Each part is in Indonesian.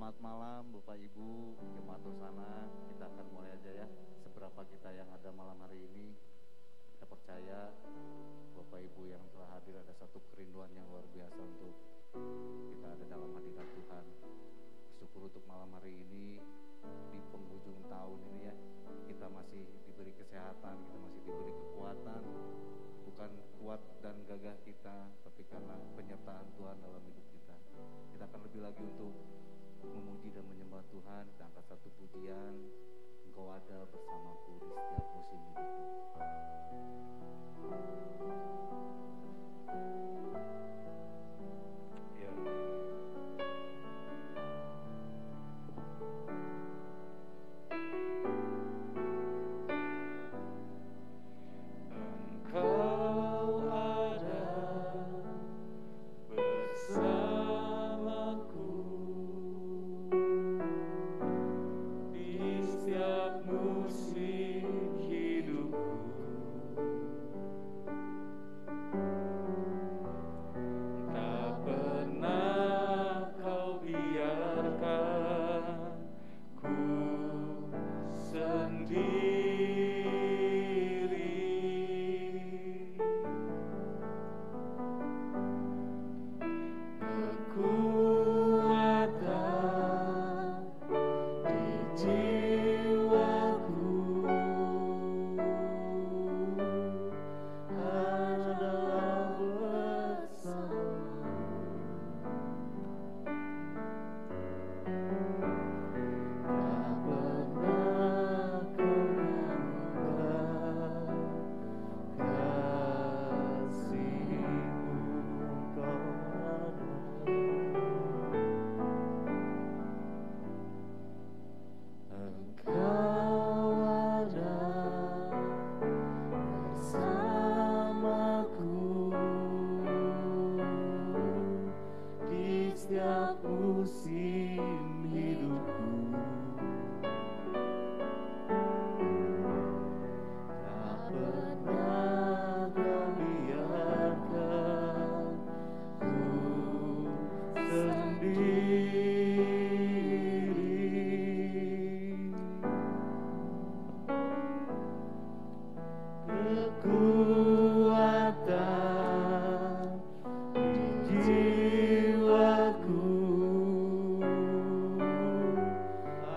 Selamat malam Bapak Ibu, jemaat sana. Kita akan mulai aja ya. Seberapa kita yang ada malam hari ini, kita percaya Bapak Ibu yang telah hadir ada satu kerinduan yang luar biasa untuk kita ada dalam hadirat Tuhan. Syukur untuk malam hari ini di penghujung tahun ini ya, kita masih diberi kesehatan, kita masih diberi kekuatan. Bukan kuat dan gagah kita, tapi karena penyertaan Tuhan dalam hidup kita. Kita akan lebih lagi untuk memuji dan menyembah Tuhan. Kita angkat satu pujian, Engkau ada bersamaku di setiap musim hidupku. Ya. Engkau ada bersamaku di setiap musim hidupku. Tak pernah kau biarkan ku sendiri. Kekuatan di jiwaku adalah bersamamu. Tak pernah kau lupakan kasih-Mu, Kau ada. Engkau ada bersamaku di setiap musim hidupku. Tak pernah kau biarkan ku sendiri. Kekuatan di jiwaku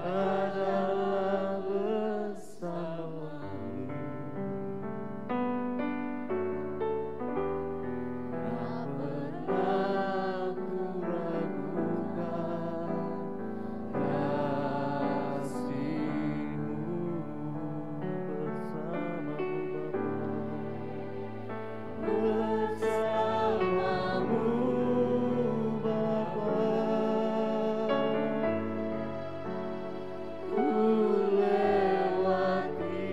adalah bersamamu. Tak pernah ku ragukan kasih-Mu bersamamu, Bapa. Ku lewati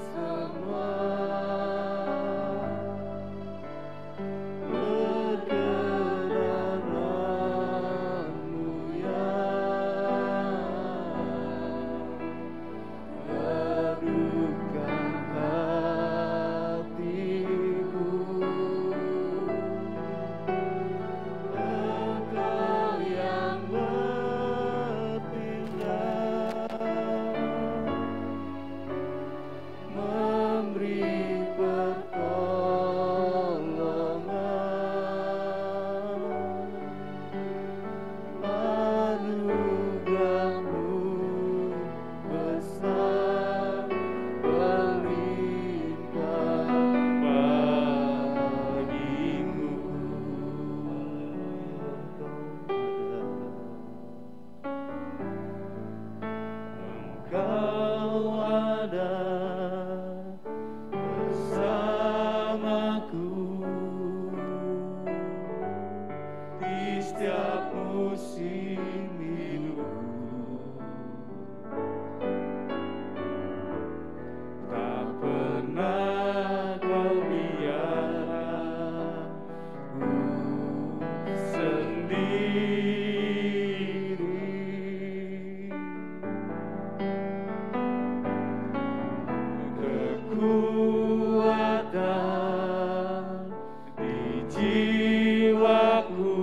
semua perkenanan-Mu yang redupkan hatiku. Engkau yang bertindak memberi pertolongan. Anugerah-Mu besar berlimpah bagiku. Engkau ada bersamaku di setiap musim hidupku. Tak pernah kau biarkan ku sendiri. Kekuatan di jiwaku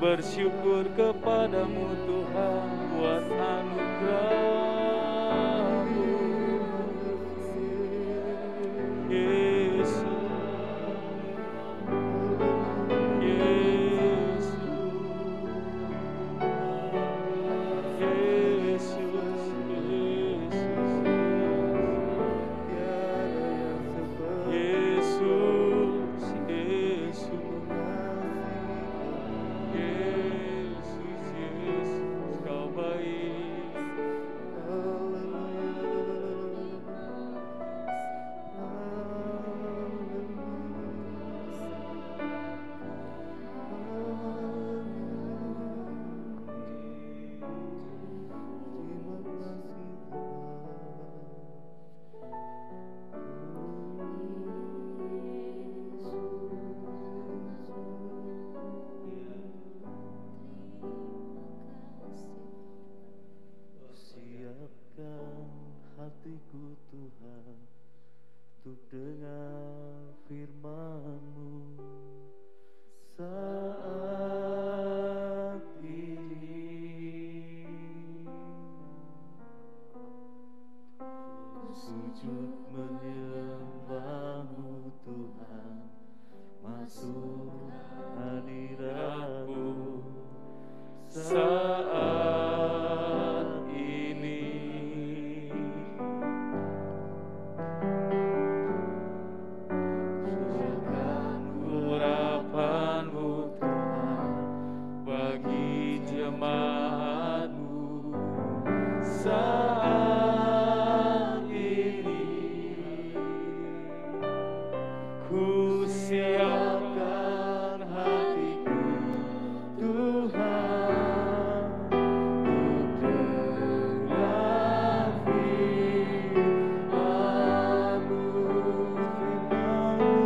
Bersyukur kepadamu Tuhan buat anugerah-Mu, Yesus, Yesus, Yesus, Yesus, Yesus, Kau baik. Hatiku Tuhan untuk dengar firman-Mu saat ini. Sujud menyembah-Mu Tuhan, masuk hadirat-Mu saat ini. Surahkan urapan-Mu Tuhan bagi jemaat-Mu saat ini. Ku siapkan hatiku Tuhan untuk dengar firman-Mu, firman-Mu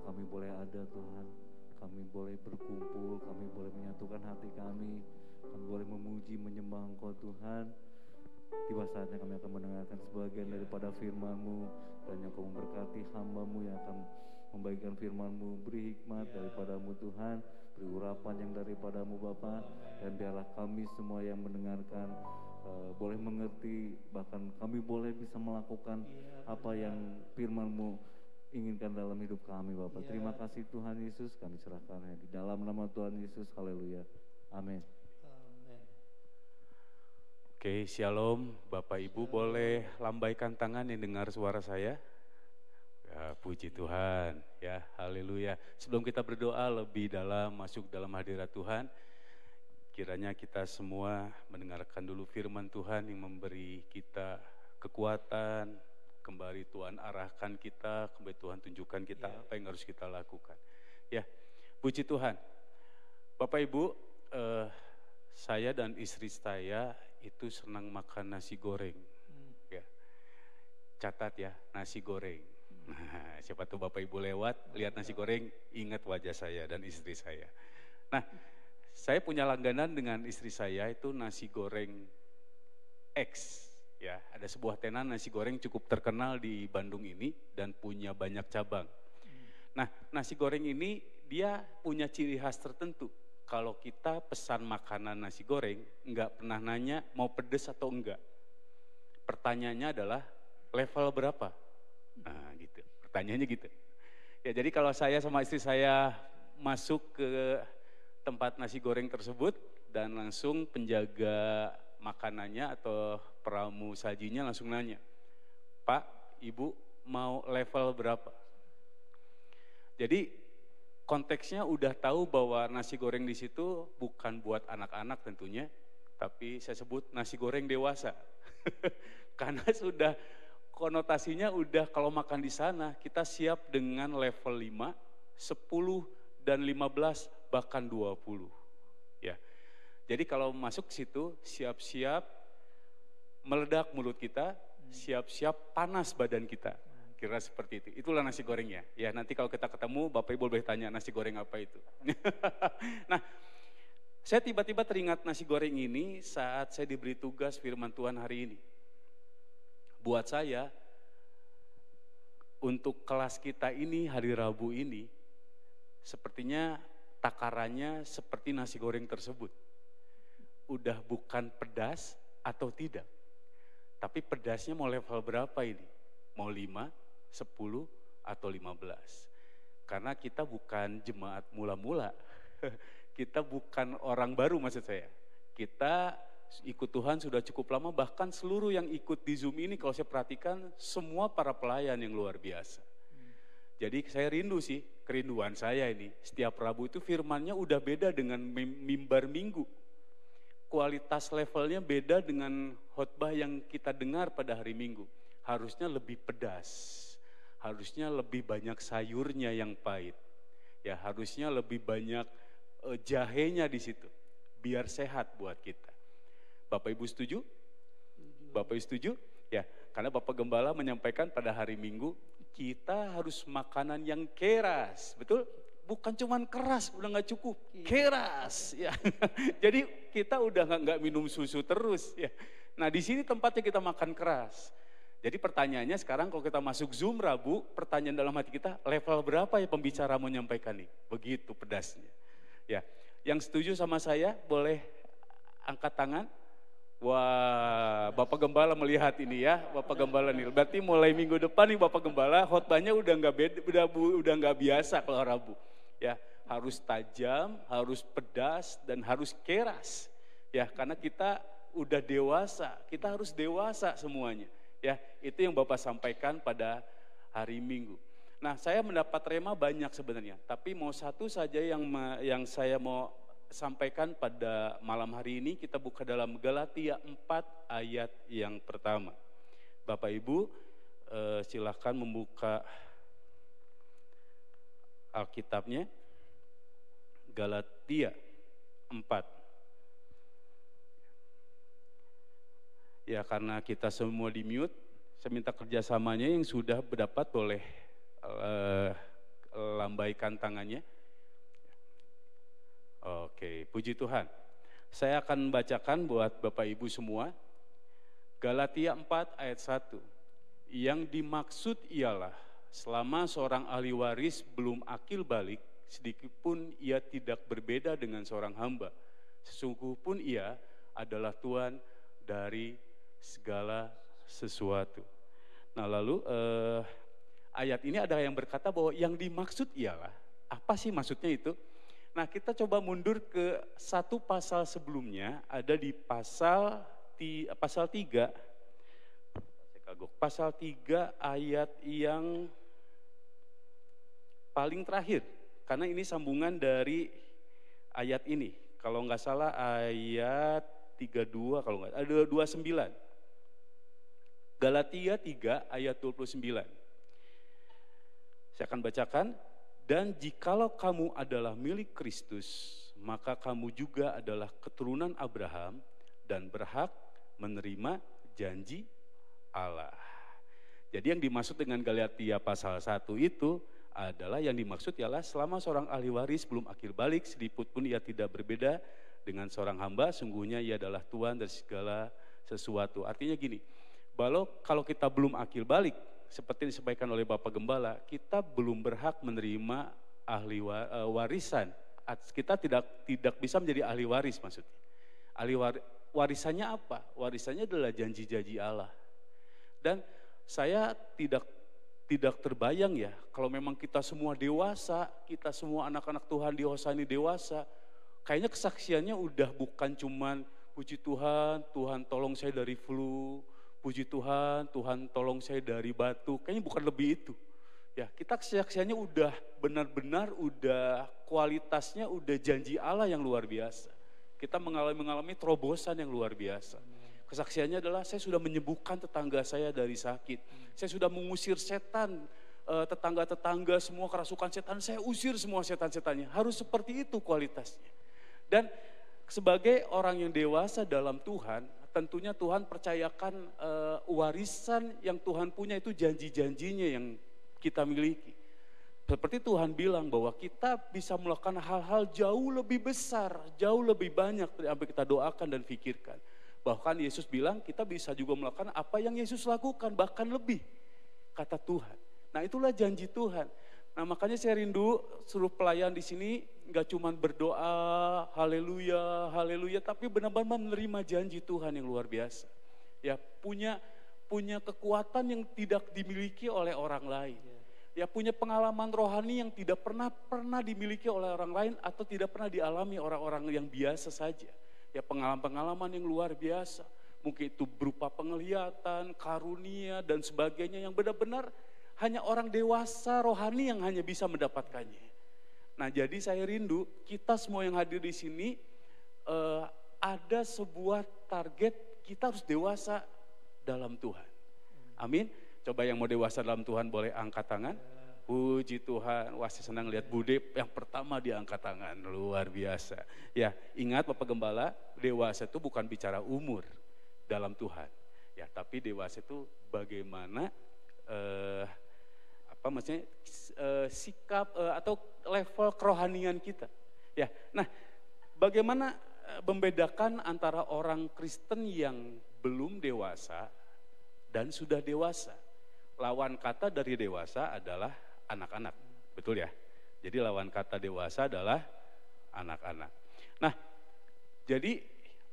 kami boleh ada Tuhan. Kami boleh berkumpul, kami boleh menyatukan hati kami boleh memuji, menyembah Engkau Tuhan. Tiba saatnya kami akan mendengarkan sebagian daripada firman-Mu, dan yang Kau memberkati hamba-Mu yang akan membagikan firman-Mu. Beri hikmat daripada-Mu Tuhan, beri urapan yang daripada-Mu Bapa, dan biarlah kami semua yang mendengarkan boleh mengerti, bahkan kami boleh bisa melakukan apa yang firman-Mu inginkan dalam hidup kami Bapak. Terima kasih Tuhan Yesus, kami serahkannya di dalam nama Tuhan Yesus. Haleluya. Amin. Oke, shalom. Bapak Ibu boleh lambaikan tangan yang dengar suara saya. Ya, puji Tuhan. Ya, haleluya. Sebelum kita berdoa lebih dalam, masuk dalam hadirat Tuhan, kiranya kita semua mendengarkan dulu firman Tuhan yang memberi kita kekuatan. Kembali Tuhan arahkan kita, kembali Tuhan tunjukkan kita apa yang harus kita lakukan. Ya, puji Tuhan. Bapak Ibu, saya dan istri saya itu senang makan nasi goreng. Ya. Catat ya, nasi goreng. Nah, siapa tuh Bapak Ibu lewat, lihat nasi goreng, ingat wajah saya dan istri saya. Nah, saya punya langganan dengan istri saya itu nasi goreng X. Ya, ada sebuah tenan nasi goreng cukup terkenal di Bandung ini dan punya banyak cabang. Nah, nasi goreng ini dia punya ciri khas tertentu. Kalau kita pesan makanan nasi goreng, enggak pernah nanya mau pedes atau enggak. Pertanyaannya adalah level berapa? Nah gitu, pertanyaannya gitu. Ya jadi kalau saya sama istri saya masuk ke tempat nasi goreng tersebut dan langsung penjaga makanannya atau peramu sajinya langsung nanya, Pak, Ibu mau level berapa? Jadi konteksnya udah tahu bahwa nasi goreng di situ bukan buat anak-anak tentunya, tapi saya sebut nasi goreng dewasa. Karena sudah konotasinya udah kalau makan di sana kita siap dengan level 5, 10 dan 15 bahkan 20. Ya. Jadi kalau masuk ke situ siap-siap meledak mulut kita, siap-siap panas badan kita. Kira seperti itu. Itulah nasi gorengnya. Ya nanti kalau kita ketemu Bapak Ibu boleh tanya nasi goreng apa itu. Nah saya tiba-tiba teringat nasi goreng ini saat saya diberi tugas firman Tuhan hari ini. Buat saya untuk kelas kita ini hari Rabu ini sepertinya takarannya seperti nasi goreng tersebut. Udah bukan pedas atau tidak. Tapi pedasnya mau level berapa ini? Mau 5? 10 atau 15. Karena kita bukan jemaat mula-mula. Kita bukan orang baru maksud saya. Kita ikut Tuhan sudah cukup lama, bahkan seluruh yang ikut di Zoom ini kalau saya perhatikan semua para pelayan yang luar biasa. Jadi saya rindu sih, kerinduan saya ini. Setiap Rabu itu firmannya udah beda dengan mimbar minggu. Kualitas levelnya beda dengan khotbah yang kita dengar pada hari Minggu. Harusnya lebih pedas. Harusnya lebih banyak sayurnya yang pahit. Ya, harusnya lebih banyak jahenya di situ. Biar sehat buat kita. Bapak Ibu setuju? Bapak Ibu setuju? Ya, karena Bapak Gembala menyampaikan pada hari Minggu, kita harus makanan yang keras, betul? Bukan cuman keras, udah nggak cukup, keras. Ya. Jadi kita udah nggak minum susu terus. Ya. Nah di sini tempatnya kita makan keras. Jadi pertanyaannya sekarang kalau kita masuk Zoom Rabu, pertanyaan dalam hati kita, level berapa ya pembicara mau menyampaikan nih? Begitu pedasnya. Ya, yang setuju sama saya boleh angkat tangan. Wah, Bapak Gembala melihat ini ya, Bapak Gembala nih. Berarti mulai minggu depan nih Bapak Gembala, khotbahnya udah nggak biasa kalau Rabu. Ya, harus tajam, harus pedas dan harus keras. Ya, karena kita udah dewasa, kita harus dewasa semuanya. Ya, itu yang Bapak sampaikan pada hari Minggu. Nah, saya mendapat rema banyak sebenarnya, tapi mau satu saja yang saya mau sampaikan pada malam hari ini. Kita buka dalam Galatia 4 ayat yang pertama. Bapak Ibu silakan membuka Alkitabnya. Galatia 4. Ya karena kita semua di mute, saya minta kerjasamanya yang sudah berdapat boleh lambaikan melambaikan tangannya. Oke, puji Tuhan. Saya akan membacakan buat Bapak Ibu semua. Galatia 4 ayat 1. Yang dimaksud ialah selama seorang ahli waris belum akil balik, sedikitpun ia tidak berbeda dengan seorang hamba. Sesungguh pun ia adalah Tuhan dari segala sesuatu. Nah lalu ayat ini ada yang berkata bahwa yang dimaksud ialah, apa sih maksudnya itu? Nah kita coba mundur ke satu pasal sebelumnya, ada di pasal 3, pasal 3 ayat yang paling terakhir, karena ini sambungan dari ayat ini. Kalau nggak salah ayat 32, kalau nggak ada 29. Galatia 3 ayat 29. Saya akan bacakan. Dan jikalau kamu adalah milik Kristus, maka kamu juga adalah keturunan Abraham dan berhak menerima janji Allah. Jadi yang dimaksud dengan Galatia pasal 1 itu adalah yang dimaksud ialah selama seorang ahli waris belum akil balik, sedikit pun ia tidak berbeda dengan seorang hamba, sungguhnya ia adalah Tuhan dari segala sesuatu. Artinya gini, kalau kita belum akil balik, seperti disampaikan oleh Bapak Gembala, kita belum berhak menerima ahli warisan. Kita tidak bisa menjadi ahli waris maksudnya. Warisannya apa? Warisannya adalah janji-janji Allah. Dan saya tidak terbayang ya, kalau memang kita semua dewasa, kita semua anak-anak Tuhan di Hosani dewasa, kayaknya kesaksiannya udah bukan cuman puji Tuhan, Tuhan tolong saya dari flu, puji Tuhan, Tuhan tolong saya dari batu. Kayaknya bukan lebih itu. Ya, kita kesaksiannya udah benar-benar udah kualitasnya udah janji Allah yang luar biasa. Kita mengalami terobosan yang luar biasa. Kesaksiannya adalah saya sudah menyembuhkan tetangga saya dari sakit. Saya sudah mengusir setan, tetangga-tetangga semua kerasukan setan, saya usir semua setan-setannya. Harus seperti itu kualitasnya. Dan sebagai orang yang dewasa dalam Tuhan, tentunya Tuhan percayakan warisan yang Tuhan punya itu janji-janjinya yang kita miliki. Seperti Tuhan bilang bahwa kita bisa melakukan hal-hal jauh lebih besar, jauh lebih banyak dari apa kita doakan dan pikirkan. Bahkan Yesus bilang kita bisa juga melakukan apa yang Yesus lakukan, bahkan lebih, kata Tuhan. Nah itulah janji Tuhan. Nah makanya saya rindu seluruh pelayan di sini gak cuma berdoa haleluya, haleluya, tapi benar-benar menerima janji Tuhan yang luar biasa. Ya punya kekuatan yang tidak dimiliki oleh orang lain. Ya punya pengalaman rohani yang tidak pernah dimiliki oleh orang lain atau tidak pernah dialami orang-orang yang biasa saja. Ya pengalaman-pengalaman yang luar biasa. Mungkin itu berupa penglihatan, karunia dan sebagainya yang benar-benar hanya orang dewasa rohani yang hanya bisa mendapatkannya. Nah jadi saya rindu kita semua yang hadir di sini ada sebuah target, kita harus dewasa dalam Tuhan. Amin. Coba yang mau dewasa dalam Tuhan boleh angkat tangan. Puji Tuhan. Wah saya senang lihat Bude yang pertama dia angkat tangan. Luar biasa. Ya ingat Bapak Gembala, dewasa itu bukan bicara umur dalam Tuhan. Ya tapi dewasa itu bagaimana sikap atau level kerohanian kita. Ya, nah, bagaimana membedakan antara orang Kristen yang belum dewasa dan sudah dewasa? Lawan kata dari dewasa adalah anak-anak, betul ya? Jadi lawan kata dewasa adalah anak-anak. Nah, jadi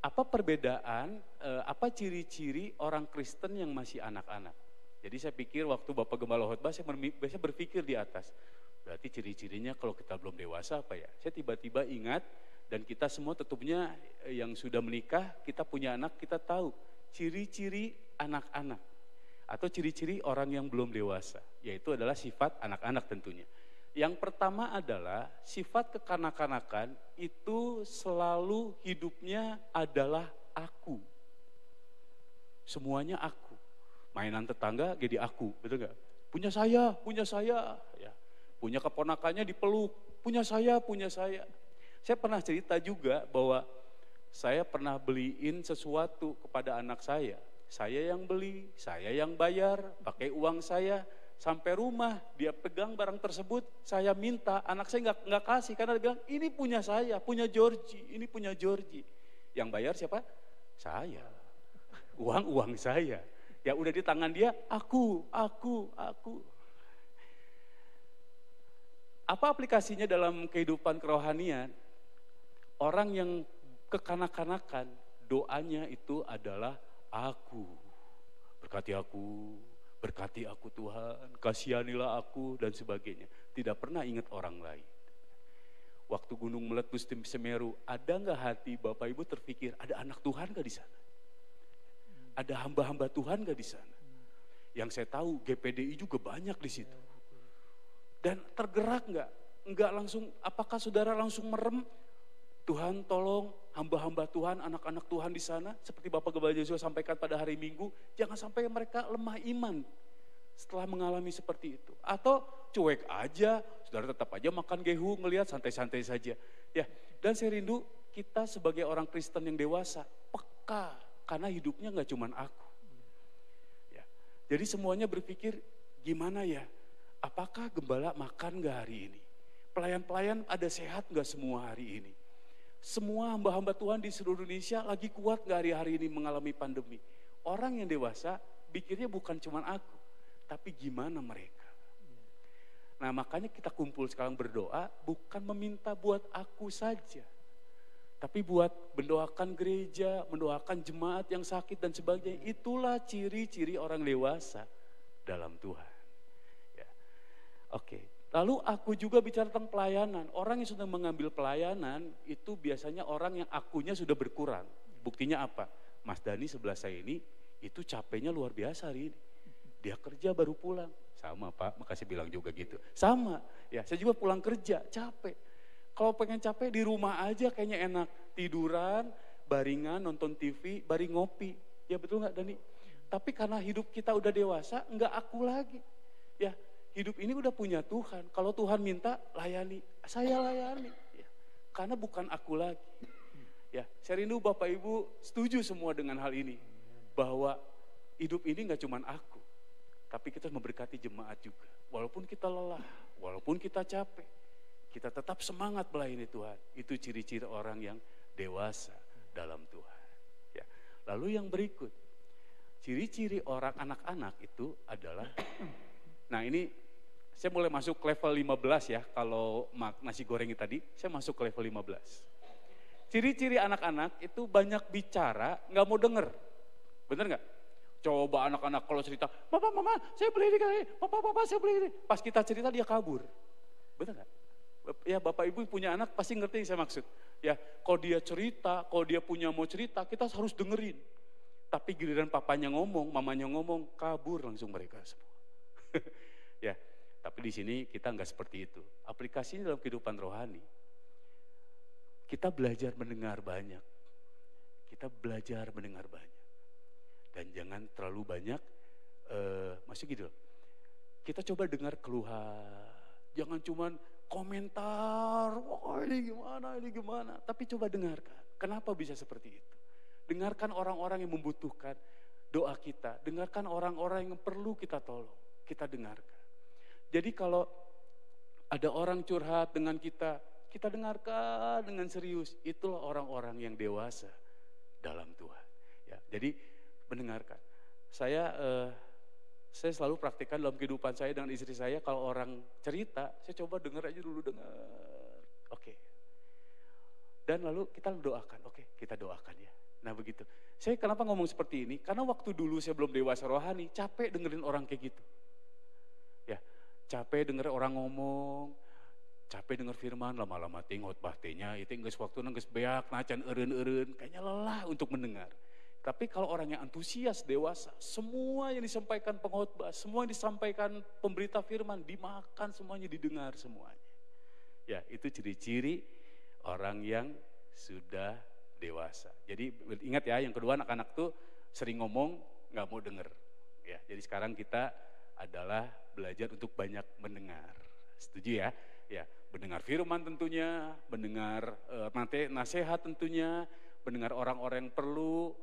apa perbedaan? Apa ciri-ciri orang Kristen yang masih anak-anak? Jadi saya pikir waktu Bapak Gembala khotbah saya biasanya berpikir di atas. Berarti ciri-cirinya kalau kita belum dewasa apa ya? Saya tiba-tiba ingat dan kita semua tentunya yang sudah menikah, kita punya anak, kita tahu ciri-ciri anak-anak atau ciri-ciri orang yang belum dewasa, yaitu adalah sifat anak-anak tentunya. Yang pertama adalah sifat kekanak-kanakan itu selalu hidupnya adalah aku. Semuanya aku. Mainan tetangga jadi aku, betul gak? Punya saya, ya. Punya keponakannya dipeluk, punya saya. Saya pernah cerita juga bahwa saya pernah beliin sesuatu kepada anak saya yang beli, saya yang bayar, pakai uang saya Sampai rumah, dia pegang barang tersebut, saya minta, anak saya nggak kasih, karena dia bilang, ini punya saya, punya Georgie, ini punya Georgie. Yang bayar siapa? Saya. Uang saya. Ya udah di tangan dia, aku. Apa aplikasinya dalam kehidupan kerohanian? Orang yang kekanak-kanakan, doanya itu adalah aku. Berkati aku Tuhan, kasihanilah aku dan sebagainya. Tidak pernah ingat orang lain. Waktu gunung meletus di Semeru, ada nggak hati Bapak Ibu terpikir, ada anak Tuhan nggak di sana? Ada hamba-hamba Tuhan nggak di sana? Yang saya tahu GPDI juga banyak di situ. Dan tergerak nggak? Nggak langsung, apakah saudara langsung merem? Tuhan tolong hamba-hamba Tuhan, anak-anak Tuhan di sana, seperti Bapak Gembala Joshua sampaikan pada hari Minggu, jangan sampai mereka lemah iman setelah mengalami seperti itu. Atau cuek aja, saudara tetap aja makan gehu, ngelihat santai-santai saja. Ya, dan saya rindu kita sebagai orang Kristen yang dewasa, peka, karena hidupnya nggak cuma aku. Ya, jadi semuanya berpikir, gimana ya, apakah gembala makan nggak hari ini? Pelayan-pelayan ada sehat nggak semua hari ini? Semua hamba-hamba Tuhan di seluruh Indonesia lagi kuat gak hari-hari ini mengalami pandemi. Orang yang dewasa pikirnya bukan cuma aku, tapi gimana mereka. Nah makanya kita kumpul sekarang berdoa bukan meminta buat aku saja. Tapi buat mendoakan gereja, mendoakan jemaat yang sakit dan sebagainya. Itulah ciri-ciri orang dewasa dalam Tuhan. Ya. Oke. Lalu aku juga bicara tentang pelayanan. Orang yang sudah mengambil pelayanan itu biasanya orang yang akunya sudah berkurang. Buktinya apa? Mas Dani sebelah saya ini itu capeknya luar biasa hari ini. Dia kerja baru pulang. Sama Pak, makasih bilang juga gitu. Sama, ya saya juga pulang kerja capek. Kalau pengen capek di rumah aja kayaknya enak. Tiduran, baringan, nonton TV, baring ngopi. Ya betul gak Dani? Tapi karena hidup kita udah dewasa, enggak aku lagi. Ya. Hidup ini udah punya Tuhan. Kalau Tuhan minta, layani. Saya layani. Ya. Karena bukan aku lagi. Ya, saya rindu Bapak Ibu setuju semua dengan hal ini. Bahwa hidup ini gak cuma aku. Tapi kita memberkati jemaat juga. Walaupun kita lelah, walaupun kita capek. Kita tetap semangat melayani Tuhan. Itu ciri-ciri orang yang dewasa dalam Tuhan. Ya. Lalu yang berikut. Ciri-ciri orang anak-anak itu adalah... Nah ini saya mulai masuk level 15 ya, kalau nasi goreng tadi, saya masuk ke level 15. Ciri-ciri anak-anak itu banyak bicara, gak mau denger. Bener gak? Coba anak-anak kalau cerita, mama saya beli ini, papa saya beli ini. Pas kita cerita dia kabur. Bener gak? Ya Bapak Ibu punya anak pasti ngerti yang saya maksud. Ya kalau dia cerita, kalau dia punya mau cerita, kita harus dengerin. Tapi giliran papanya ngomong, mamanya ngomong, kabur langsung mereka semua. Ya, tapi di sini kita nggak seperti itu. Aplikasinya dalam kehidupan rohani, kita belajar mendengar banyak. Kita belajar mendengar banyak. Dan jangan terlalu banyak, maksudnya gitu loh. Kita coba dengar keluhan. Jangan cuman komentar, wah ini gimana. Tapi coba dengarkan, kenapa bisa seperti itu. Dengarkan orang-orang yang membutuhkan doa kita. Dengarkan orang-orang yang perlu kita tolong. Kita dengarkan. Jadi kalau ada orang curhat dengan kita dengarkan dengan serius. Itulah orang-orang yang dewasa dalam Tuhan. Ya, jadi mendengarkan. Saya selalu praktikkan dalam kehidupan saya dengan istri saya. Kalau orang cerita, saya coba dengar aja dulu, dengar. Oke. Dan lalu kita doakan. Oke, kita doakan ya. Nah begitu. Saya kenapa ngomong seperti ini? Karena waktu dulu saya belum dewasa rohani, capek dengerin orang kayak gitu. Ya, capek denger orang ngomong, capek denger firman, lama-lama tinggot bahtenya, itu geus waktu geus beak, nacan eureun-eureun, kayaknya lelah untuk mendengar. Tapi kalau orang yang antusias, dewasa, semua yang disampaikan pengkhotbah, semua yang disampaikan pemberita firman, dimakan semuanya, didengar semuanya. Ya, itu ciri-ciri orang yang sudah dewasa. Jadi ingat ya, yang kedua anak-anak tuh sering ngomong, gak mau denger. Ya, jadi sekarang kita adalah belajar untuk banyak mendengar. Setuju ya? Ya, mendengar firman tentunya, mendengar nasihat tentunya, mendengar orang-orang yang perlu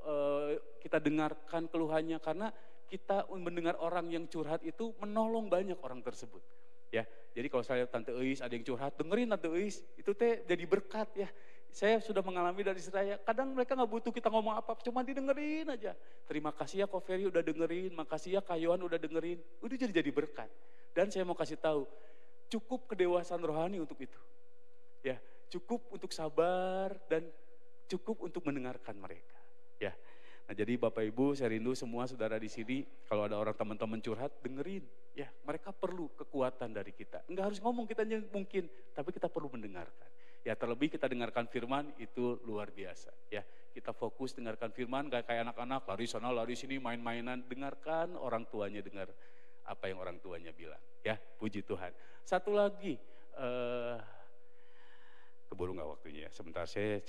kita dengarkan keluhannya. Karena kita mendengar orang yang curhat itu menolong banyak orang tersebut. Ya, jadi kalau saya Tante Eis ada yang curhat, dengerin Tante Eis, itu teh jadi berkat ya. Saya sudah mengalami dari saya, kadang mereka nggak butuh kita ngomong apa, cuma didengerin aja. Terima kasih ya Ko Ferry udah dengerin, makasih ya Kak Yohan udah dengerin, udah jadi berkat. Dan saya mau kasih tahu, cukup kedewasaan rohani untuk itu. Ya, cukup untuk sabar dan cukup untuk mendengarkan mereka. Ya. Nah, jadi Bapak Ibu, saya rindu semua saudara di sini, kalau ada orang teman-teman curhat, dengerin. Ya, mereka perlu kekuatan dari kita. Enggak harus ngomong kita mungkin, tapi kita perlu mendengarkan. Ya, terlebih kita dengarkan firman itu luar biasa. Ya, kita fokus dengarkan firman, gak kayak anak-anak lari sana lari sini main-mainan. Dengarkan orang tuanya dengar apa yang orang tuanya bilang. Ya, puji Tuhan. Satu lagi, keburu nggak waktunya ya. Sebentar saya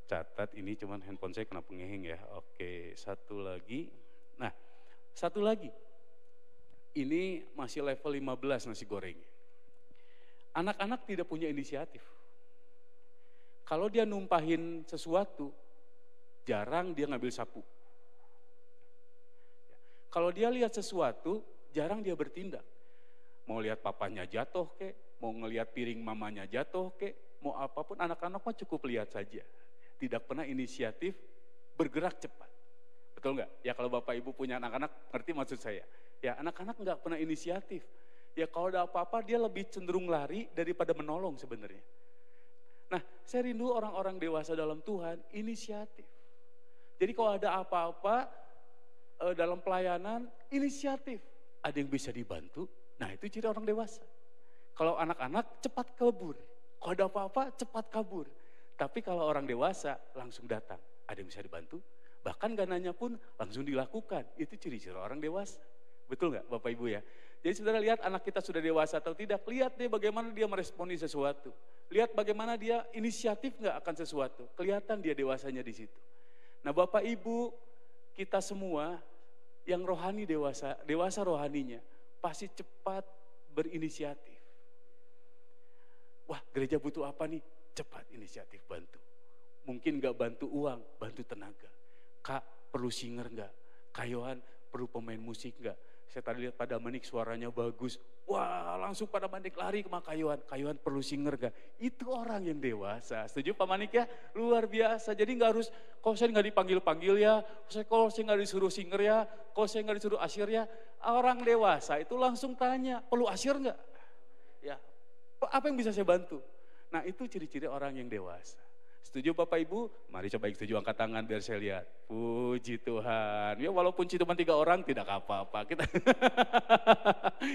catat ini, cuman handphone saya kena pengehing ya. Oke, satu lagi. Nah, satu lagi. Ini masih level 15 nasi goreng. Anak-anak tidak punya inisiatif. Kalau dia numpahin sesuatu, jarang dia ngambil sapu. Kalau dia lihat sesuatu, jarang dia bertindak. Mau lihat papanya jatuh kek, mau ngelihat piring mamanya jatuh kek, mau apapun anak-anak mah cukup lihat saja. Tidak pernah inisiatif bergerak cepat. Betul nggak? Ya kalau Bapak Ibu punya anak-anak, ngerti maksud saya. Ya anak-anak nggak pernah inisiatif. Ya kalau ada apa-apa dia lebih cenderung lari daripada menolong sebenarnya. Nah saya rindu orang-orang dewasa dalam Tuhan inisiatif. Jadi kalau ada apa-apa dalam pelayanan inisiatif. Ada yang bisa dibantu, nah itu ciri orang dewasa. Kalau anak-anak cepat kabur. Kalau ada apa-apa cepat kabur. Tapi kalau orang dewasa langsung datang. Ada yang bisa dibantu, bahkan gak nanya pun langsung dilakukan. Itu ciri-ciri orang dewasa. Betul gak Bapak Ibu ya? Jadi saudara lihat anak kita sudah dewasa atau tidak. Lihat deh bagaimana dia meresponi sesuatu. Lihat bagaimana dia inisiatif gak akan sesuatu. Kelihatan dia dewasanya di situ. Nah Bapak Ibu kita semua yang rohani dewasa rohaninya pasti cepat berinisiatif. Wah gereja butuh apa nih? Cepat inisiatif bantu. Mungkin gak bantu uang, bantu tenaga. Kak perlu singer gak? Kak Yohan perlu pemain musik gak? Saya tadi lihat pada Manik suaranya bagus. Wah langsung pada Manik lari ke Kak Yohan. Kak Yohan perlu singer gak? Itu orang yang dewasa. Setuju Pak Manik ya? Luar biasa. Jadi gak harus, kalau saya gak dipanggil-panggil ya. Kalau saya gak disuruh singer ya. Kalau saya gak disuruh asyir ya. Orang dewasa itu langsung tanya, perlu asyir gak? Ya, apa yang bisa saya bantu? Nah itu ciri-ciri orang yang dewasa. Setuju Bapak Ibu? Mari coba yang setuju angkat tangan biar saya lihat. Puji Tuhan. Ya walaupun cuma 3 orang tidak apa-apa. Kita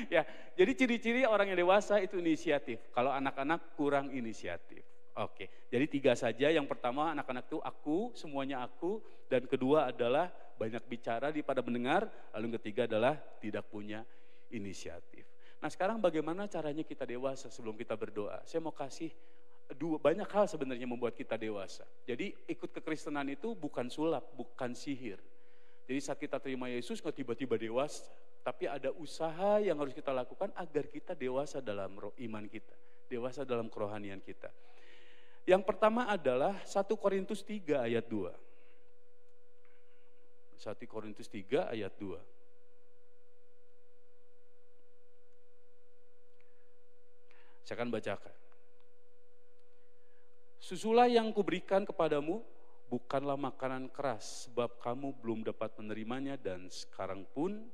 ya, jadi ciri-ciri orang yang dewasa itu inisiatif. Kalau anak-anak kurang inisiatif. Oke, jadi 3 saja. Yang pertama anak-anak itu aku, semuanya aku. Dan kedua adalah banyak bicara daripada mendengar. Lalu yang ketiga adalah tidak punya inisiatif. Nah sekarang bagaimana caranya kita dewasa sebelum kita berdoa? Saya mau kasih banyak hal sebenarnya membuat kita dewasa. Jadi ikut kekristenan itu bukan sulap, bukan sihir. Jadi saat kita terima Yesus nggak tiba-tiba dewasa. Tapi ada usaha yang harus kita lakukan agar kita dewasa dalam iman kita. Dewasa dalam kerohanian kita. Yang pertama adalah 1 Korintus 3 ayat 2. 1 Korintus 3 ayat 2. Saya akan bacakan. Susulah yang kuberikan kepadamu bukanlah makanan keras, sebab kamu belum dapat menerimanya dan sekarang pun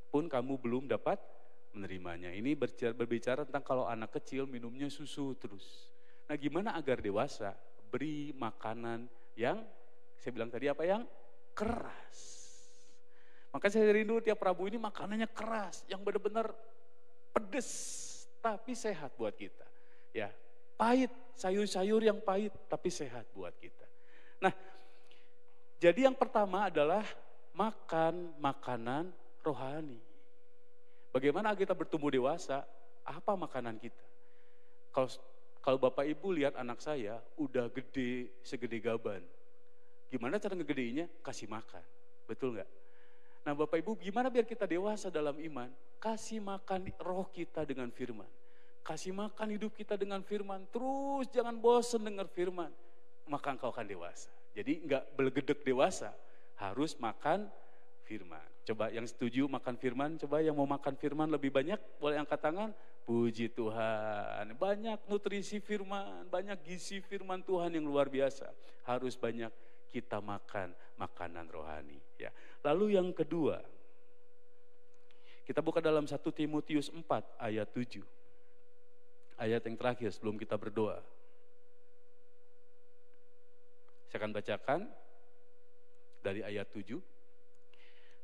kamu belum dapat menerimanya. Ini berbicara tentang kalau anak kecil minumnya susu terus. Nah gimana agar dewasa? Beri makanan yang, saya bilang tadi apa, yang keras. Maka saya rindu tiap Rabu ini makanannya keras, yang benar-benar pedes, tapi sehat buat kita. Ya. Pahit, sayur-sayur yang pahit tapi sehat buat kita. Nah, jadi yang pertama adalah makan makanan rohani. Bagaimana kita bertumbuh dewasa? Apa makanan kita? Kalau Bapak Ibu lihat anak saya udah gede segede gaban. Gimana cara ngegedeinya? Kasih makan. Betul nggak? Nah Bapak Ibu gimana biar kita dewasa dalam iman? Kasih makan roh kita dengan firman. Kasih makan hidup kita dengan firman. Terus jangan bosan dengar firman. Maka engkau akan dewasa. Jadi enggak belegedek dewasa. Harus makan firman. Coba yang setuju makan firman, coba yang mau makan firman lebih banyak, boleh angkat tangan. Puji Tuhan, banyak nutrisi firman, banyak gizi firman Tuhan yang luar biasa. Harus banyak kita makan makanan rohani. Ya. Lalu yang kedua, kita buka dalam 1 Timotius 4 ayat 7. Ayat yang terakhir sebelum kita berdoa. Saya akan bacakan dari ayat 7.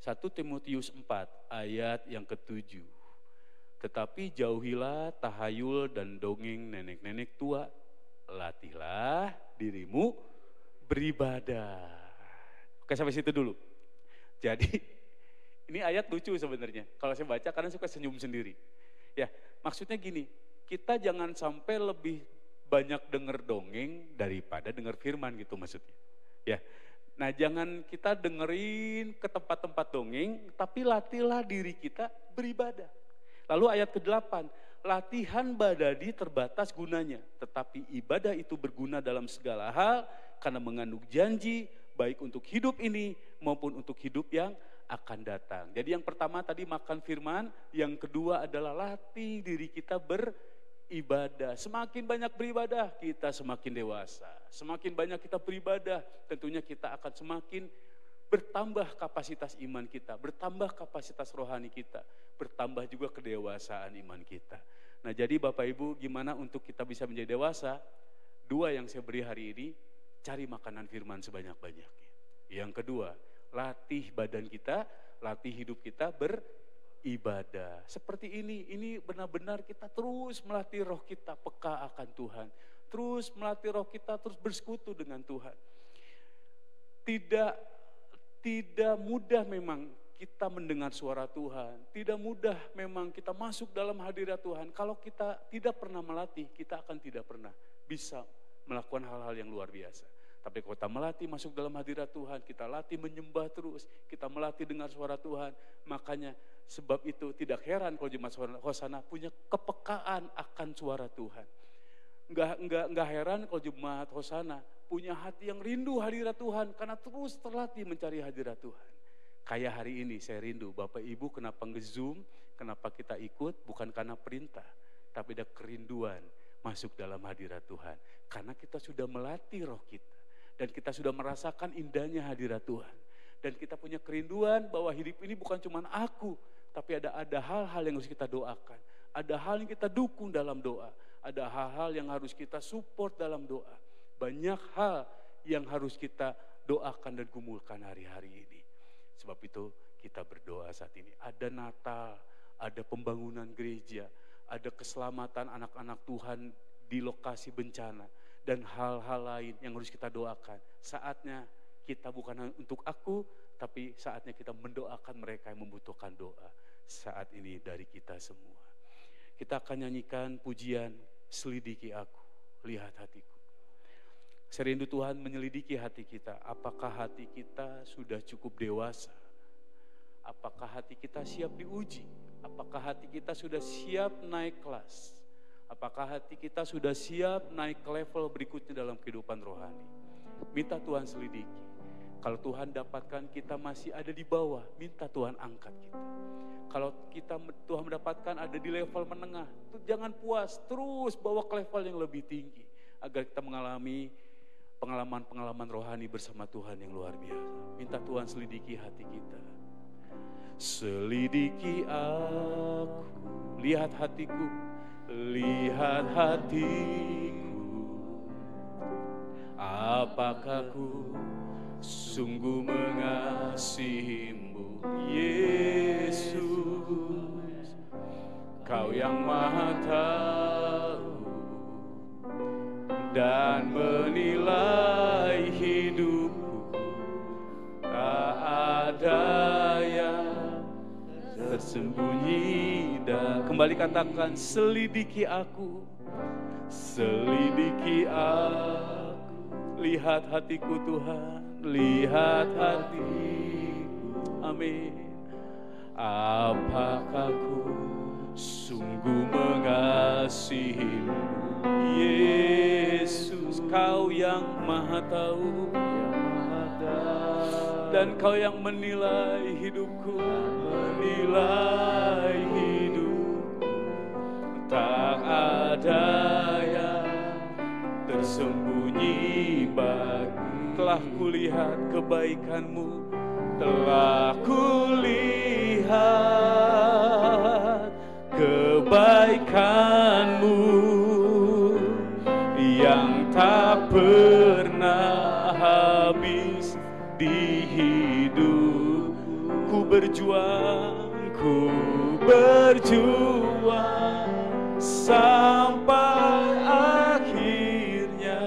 1 Timotius 4 ayat yang ke-7. Tetapi jauhilah tahayul dan dongeng nenek-nenek tua. Latihlah dirimu beribadah. Oke, sampai situ dulu. Jadi ini ayat lucu sebenarnya. Kalau saya baca kadang suka senyum sendiri. Ya, maksudnya gini, kita jangan sampai lebih banyak dengar dongeng daripada dengar firman gitu maksudnya. Ya. Nah, jangan kita dengerin ke tempat-tempat dongeng, tapi latihlah diri kita beribadah. Lalu ayat ke-8, latihan badadi terbatas gunanya, tetapi ibadah itu berguna dalam segala hal karena mengandung janji baik untuk hidup ini maupun untuk hidup yang akan datang. Jadi yang pertama tadi makan firman, yang kedua adalah latih diri kita beribadah. Semakin banyak beribadah, kita semakin dewasa. Semakin banyak kita beribadah, tentunya kita akan semakin bertambah kapasitas iman kita, bertambah kapasitas rohani kita, bertambah juga kedewasaan iman kita. Nah, jadi Bapak Ibu, gimana untuk kita bisa menjadi dewasa? 2 yang saya beri hari ini, cari makanan firman sebanyak-banyaknya. Yang kedua, latih badan kita, latih hidup kita beribadah. Seperti ini benar-benar kita terus melatih roh kita peka akan Tuhan. Terus melatih roh kita, terus bersekutu dengan Tuhan. Tidak mudah memang kita mendengar suara Tuhan. Tidak mudah memang kita masuk dalam hadirat Tuhan. Kalau kita tidak pernah melatih, kita akan tidak pernah bisa melakukan hal-hal yang luar biasa. Tapi kalau kita melatih masuk dalam hadirat Tuhan, kita latih menyembah terus, kita melatih dengar suara Tuhan. Makanya sebab itu tidak heran kalau jemaat Hosana punya kepekaan akan suara Tuhan. Enggak heran kalau jemaat Hosana punya hati yang rindu hadirat Tuhan karena terus terlatih mencari hadirat Tuhan. Kayak hari ini saya rindu, Bapak Ibu kenapa nge-zoom, kenapa kita ikut, bukan karena perintah, tapi ada kerinduan masuk dalam hadirat Tuhan. Karena kita sudah melatih roh kita, dan kita sudah merasakan indahnya hadirat Tuhan. Dan kita punya kerinduan bahwa hidup ini bukan cuma aku, tapi ada hal-hal yang harus kita doakan. Ada hal yang kita dukung dalam doa, ada hal-hal yang harus kita support dalam doa. Banyak hal yang harus kita doakan dan gumulkan hari-hari ini. Sebab itu kita berdoa saat ini. Ada Natal, ada pembangunan gereja, ada keselamatan anak-anak Tuhan di lokasi bencana. Dan hal-hal lain yang harus kita doakan. Saatnya kita bukan untuk aku, tapi saatnya kita mendoakan mereka yang membutuhkan doa. Saat ini dari kita semua. Kita akan nyanyikan pujian, selidiki aku, lihat hatiku. Saya rindu Tuhan menyelidiki hati kita. Apakah hati kita sudah cukup dewasa? Apakah hati kita siap diuji? Apakah hati kita sudah siap naik kelas? Apakah hati kita sudah siap naik ke level berikutnya dalam kehidupan rohani? Minta Tuhan selidiki. Kalau Tuhan dapatkan kita masih ada di bawah, minta Tuhan angkat kita. Kalau Tuhan mendapatkan ada di level menengah, jangan puas, terus bawa ke level yang lebih tinggi. Agar kita mengalami pengalaman-pengalaman rohani bersama Tuhan yang luar biasa. Minta Tuhan selidiki hati kita. Selidiki aku, lihat hatiku, lihat hatiku. Apakah ku sungguh mengasihimu, Yesus? Kau yang Maha Tahu dan menilai hidupku, tak ada yang tersembunyi. Dan kembali katakan, selidiki aku, selidiki aku, lihat hatiku Tuhan, lihat hatiku, amin. Apakah ku sungguh mengasihimu, Yesus? Kau yang Maha Tahu, yang Maha Tahu. Dan Kau yang menilai hidupku, menilai hidupku. Tak ada yang tersembunyi bagi. Telah kulihat kebaikan-Mu, telah kulihat kebaikan-Mu yang tak pernah habis di hidup. Ku berjuang sampai akhirnya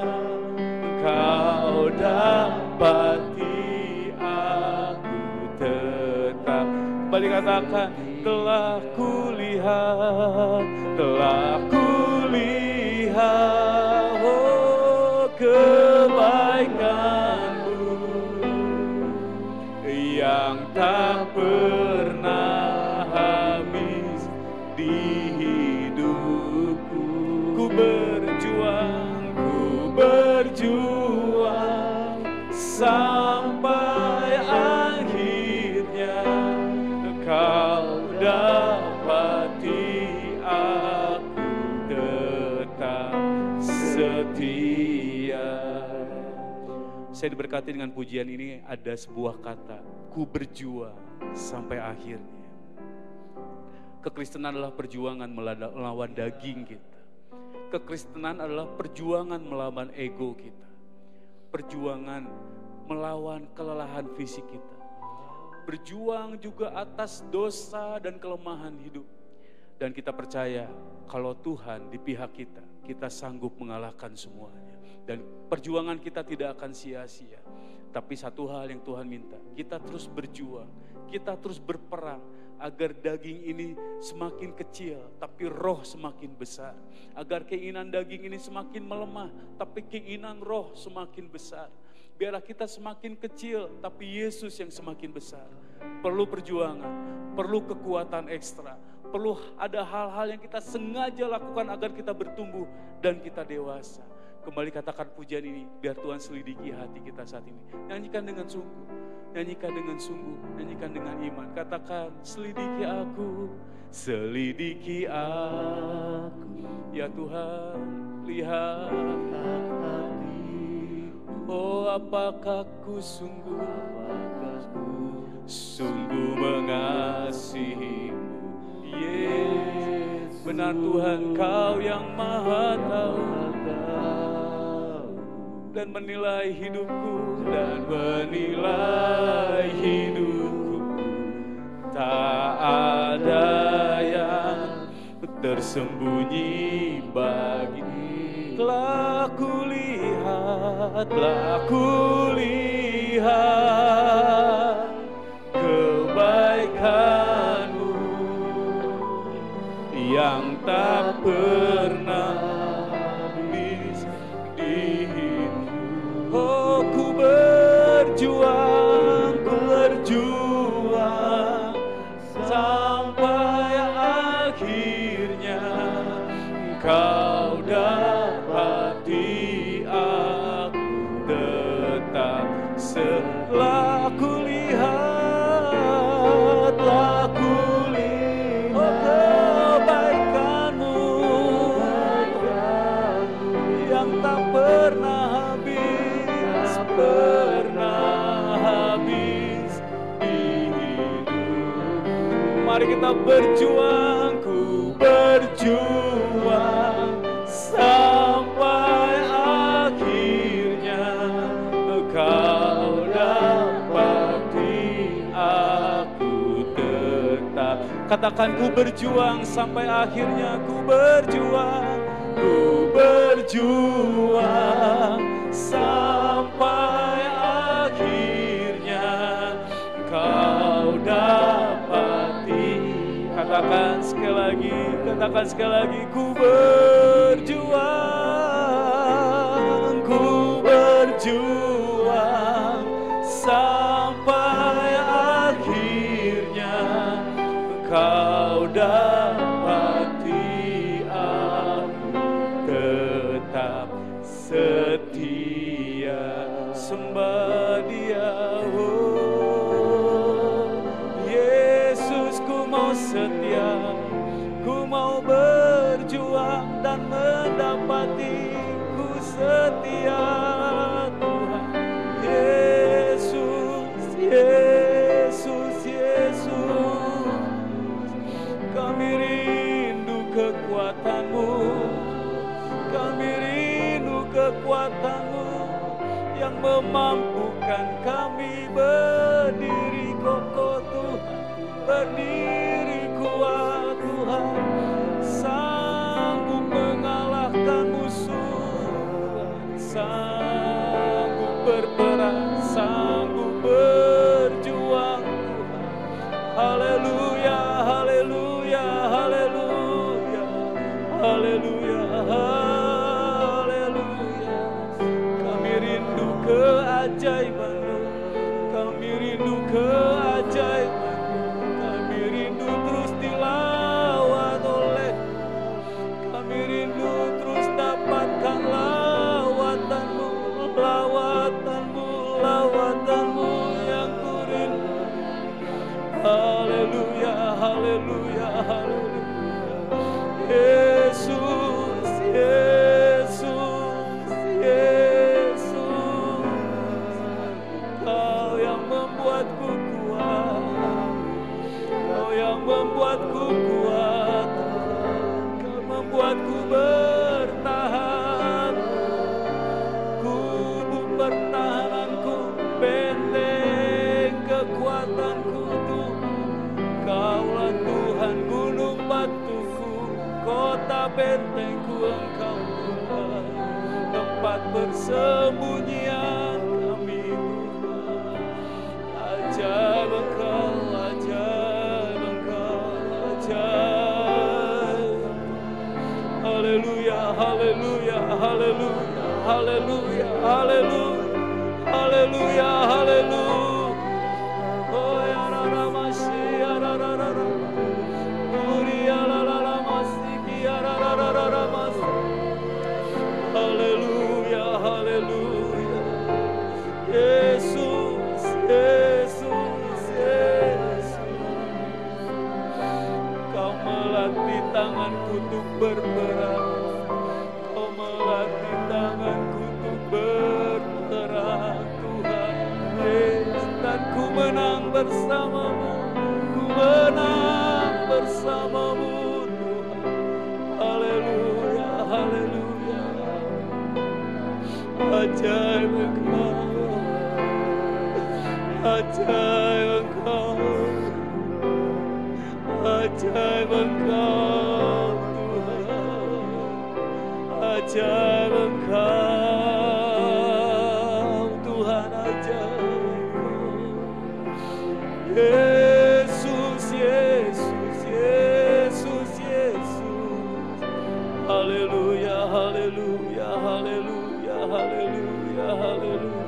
Engkau dapati aku tetap. Kembali katakan, telah kulihat oh, kebaikan-Mu yang tak pernah habis di hidupku. Ku berjuang sampai akhirnya Kau dapati aku tetap setia. Saya diberkati dengan pujian ini, ada sebuah kata, ku berjuang sampai akhirnya. Kekristenan adalah perjuangan melawan daging kita. Kekristenan adalah perjuangan melawan ego kita. Perjuangan melawan kelelahan fisik kita. Berjuang juga atas dosa dan kelemahan hidup. Dan kita percaya kalau Tuhan di pihak kita, kita sanggup mengalahkan semuanya. Dan perjuangan kita tidak akan sia-sia. Tapi satu hal yang Tuhan minta, kita terus berjuang, kita terus berperang agar daging ini semakin kecil, tapi roh semakin besar. Agar keinginan daging ini semakin melemah, tapi keinginan roh semakin besar. Biarlah kita semakin kecil, tapi Yesus yang semakin besar. Perlu perjuangan, perlu kekuatan ekstra, perlu ada hal-hal yang kita sengaja lakukan agar kita bertumbuh dan kita dewasa. Kembali katakan pujian ini, biar Tuhan selidiki hati kita saat ini. Nyanyikan dengan sungguh, nyanyikan dengan sungguh, nyanyikan dengan iman. Katakan, selidiki aku, selidiki aku. Ya Tuhan, lihat hati. Oh, apakah ku sungguh mengasihi-Mu. Yes, benar Tuhan, Kau yang maha tahu dan menilai hidupku, tak ada yang tersembunyi bagi. Telah kulihat kebaikan-Mu yang tak pernah habis di hidup. Oh, ku berjuang sampai akhirnya Kau dapati aku tetap. Setelah kulihat kebaikan-Mu yang tak pernah habis di hidup. Mari kita berjuang, ku berjuang sampai akhirnya Kau dapati aku tetap. Katakan, ku berjuang sampai akhirnya, ku berjuang sampai akhirnya Kau dapati. Katakan sekali lagi, ku berjuang sampai akhirnya Kau dapati aku tetap setia. Sembah Dia, oh. datang dan mendapatiku setia Tuhan. Yesus, Yesus, Yesus, kami rindu kekuatan-Mu, kami rindu kekuatan-Mu yang memampukan kami berdiri kokoh Tuhan, berdiri kuat Tuhan, sanggup mengalahkan musuh, sanggup berperang, sanggup berjuang Tuhan. Haleluya, haleluya, haleluya, haleluya, haleluya. Kami rindu keajaiban-Mu, kami rindu keajaiban-Mu, kami rindu terus dilawat oleh, kami rindu terus dapatkan lawatan-Mu, lawatan-Mu, lawatan-Mu yang ku rindu. Haleluya, haleluya, haleluya. Yesus, Yesus, Yesus, Kau yang membuatku kuat, Kau yang membuatku kuat, Kau membuatku bertahan. Kubu pertahananku, benteng kekuatanku Tuhan. Kaulah Tuhan gunung batuku, kota bentengku Engkau Tuhan, tempat persembunyian kami Tuhan. Ajaib Engkau, ajaib Engkau, ajaib. Haleluya, haleluya, haleluya, haleluya, haleluya, haleluya, haleluya. Oh ya rara masih ya rara rara, Uria rara masih ya rara rara masih. Haleluya, haleluya. Yesus, Yesus, Yesus. Kau melatih tanganku untuk berperang, Kau melatih tanganku untuk berperang Tuhan. Yesus, dan ku menang bersama-Mu, ku menang bersama-Mu Tuhan. Haleluya, haleluya. Ajaib Engkau, ajaib Engkau, ajaib Engkau Tuhan, ajaib Engkau Tuhan, ajaib Engkau. Yesus, Yesus, Yesus, Yesus. Haleluya, haleluya, haleluya, haleluya, haleluya.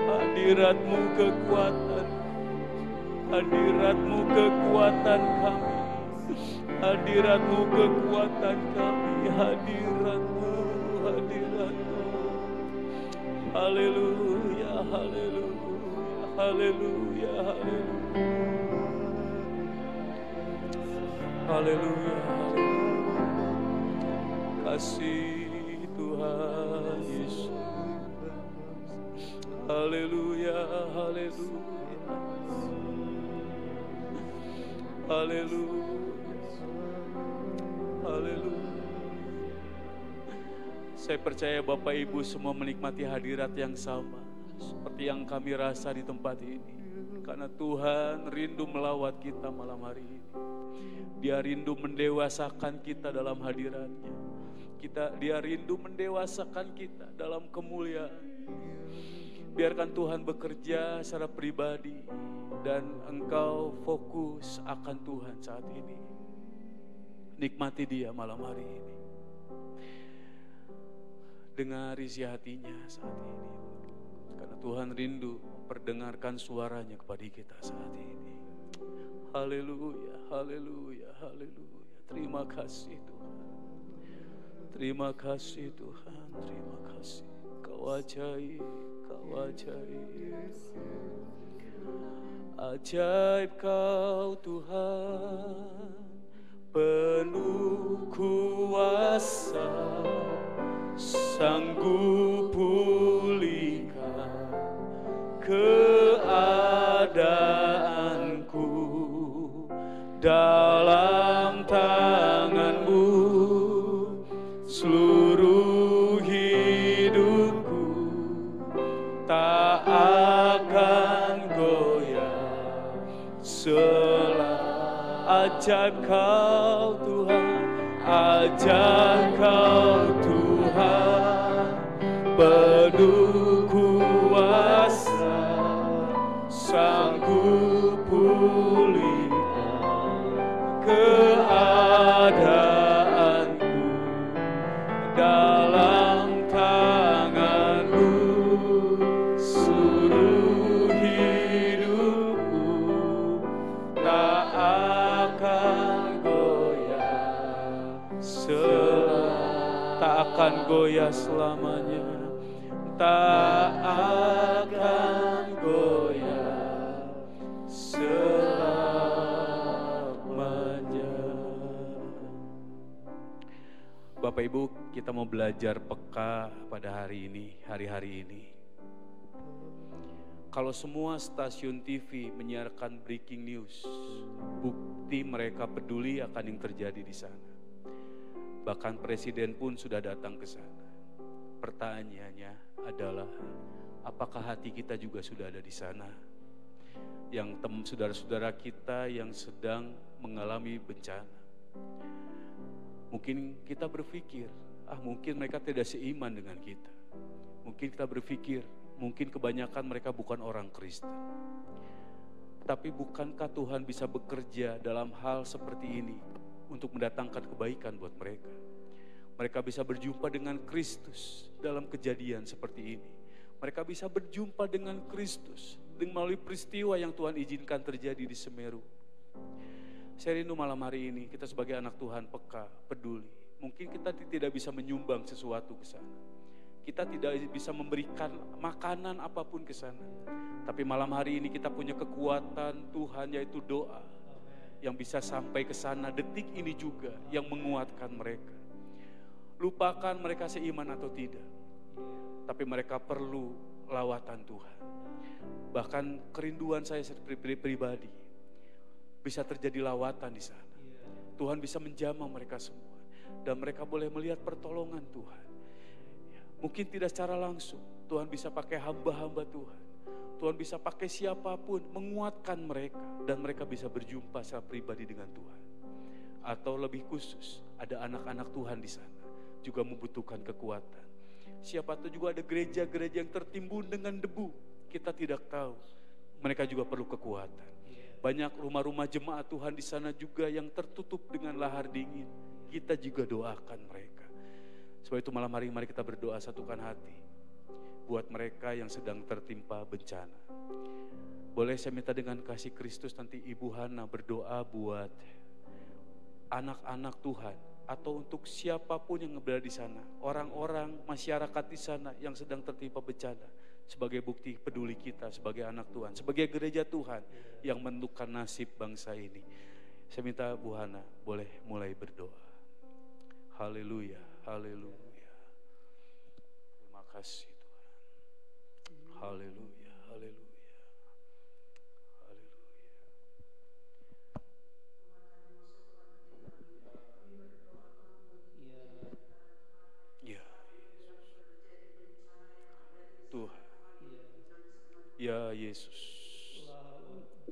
Hadirat-Mu kekuatan, hadirat-Mu kekuatan kami, hadirat-Mu kekuatan kami, hadirat-Mu, hadirat-Mu. Haleluya, haleluya, haleluya, haleluya. Haleluya, haleluya. Kasih Tuhan Yesus. Haleluya, haleluya, haleluya, haleluya. Saya percaya Bapak Ibu semua menikmati hadirat yang sama seperti yang kami rasa di tempat ini, karena Tuhan rindu melawat kita malam hari ini. Dia rindu mendewasakan kita dalam hadirat-Nya. Dia rindu mendewasakan kita dalam kemuliaan. Biarkan Tuhan bekerja secara pribadi dan engkau fokus akan Tuhan saat ini. Nikmati Dia malam hari ini. Dengar isi hatinya saat ini. Karena Tuhan rindu memperdengarkan suaranya kepada kita saat ini. Haleluya, haleluya, haleluya. Terima kasih Tuhan. Terima kasih Tuhan, terima kasih. Kau ajaib, Kau ajaib. Ajaib Kau Tuhan, penuh berkuasa, sanggup pulihkan keadaanku. Dalam tangan-Mu seluruh hidupku tak akan goyah. Ajaib Kau Tuhan, ajaib Kau Tuhan, penuh kuasa, sanggup pulihkan keadaanku. Dalam tangan-Mu seluruh hidupku tak akan goyah, tak akan goyah selamanya, tak akan goyah selamanya. Bapak Ibu, kita mau belajar peka pada hari-hari ini. Kalau semua stasiun TV menyiarkan breaking news, bukti mereka peduli akan yang terjadi di sana. Bahkan presiden pun sudah datang ke sana. Pertanyaannya adalah, apakah hati kita juga sudah ada di sana? Yang saudara-saudara kita yang sedang mengalami bencana. Mungkin kita berpikir, mungkin mereka tidak seiman dengan kita. Mungkin kita berpikir, mungkin kebanyakan mereka bukan orang Kristen. Tapi bukankah Tuhan bisa bekerja dalam hal seperti ini untuk mendatangkan kebaikan buat mereka? Mereka bisa berjumpa dengan Kristus dalam kejadian seperti ini. Mereka bisa berjumpa dengan Kristus melalui peristiwa yang Tuhan izinkan terjadi di Semeru. Saya rindu malam hari ini kita sebagai anak Tuhan peka, peduli. Mungkin kita tidak bisa menyumbang sesuatu ke sana. Kita tidak bisa memberikan makanan apapun ke sana. Tapi malam hari ini kita punya kekuatan Tuhan, yaitu doa yang bisa sampai ke sana detik ini juga, yang menguatkan mereka. Lupakan mereka seiman atau tidak, tapi mereka perlu lawatan Tuhan. Bahkan kerinduan saya pribadi, bisa terjadi lawatan di sana. Tuhan bisa menjamah mereka semua, dan mereka boleh melihat pertolongan Tuhan. Mungkin tidak secara langsung, Tuhan bisa pakai hamba-hamba Tuhan. Tuhan bisa pakai siapapun menguatkan mereka, dan mereka bisa berjumpa secara pribadi dengan Tuhan. Atau lebih khusus, ada anak-anak Tuhan di sana juga membutuhkan kekuatan. Siapa tahu juga ada gereja-gereja yang tertimbun dengan debu. Kita tidak tahu, mereka juga perlu kekuatan. Banyak rumah-rumah jemaat Tuhan di sana juga yang tertutup dengan lahar dingin. Kita juga doakan mereka. Sebab itu malam hari mari kita berdoa, satukan hati buat mereka yang sedang tertimpa bencana. Boleh saya minta dengan kasih Kristus nanti Ibu Hana berdoa buat anak-anak Tuhan atau untuk siapapun yang berada di sana, orang-orang masyarakat di sana yang sedang tertimpa bencana, sebagai bukti peduli kita sebagai anak Tuhan, sebagai gereja Tuhan yang menentukan nasib bangsa ini. Saya minta Bu Hana boleh mulai berdoa. Haleluya, haleluya. Terima kasih Tuhan. Haleluya, haleluya. Haleluya. Ya, Tuhan. Ya Yesus.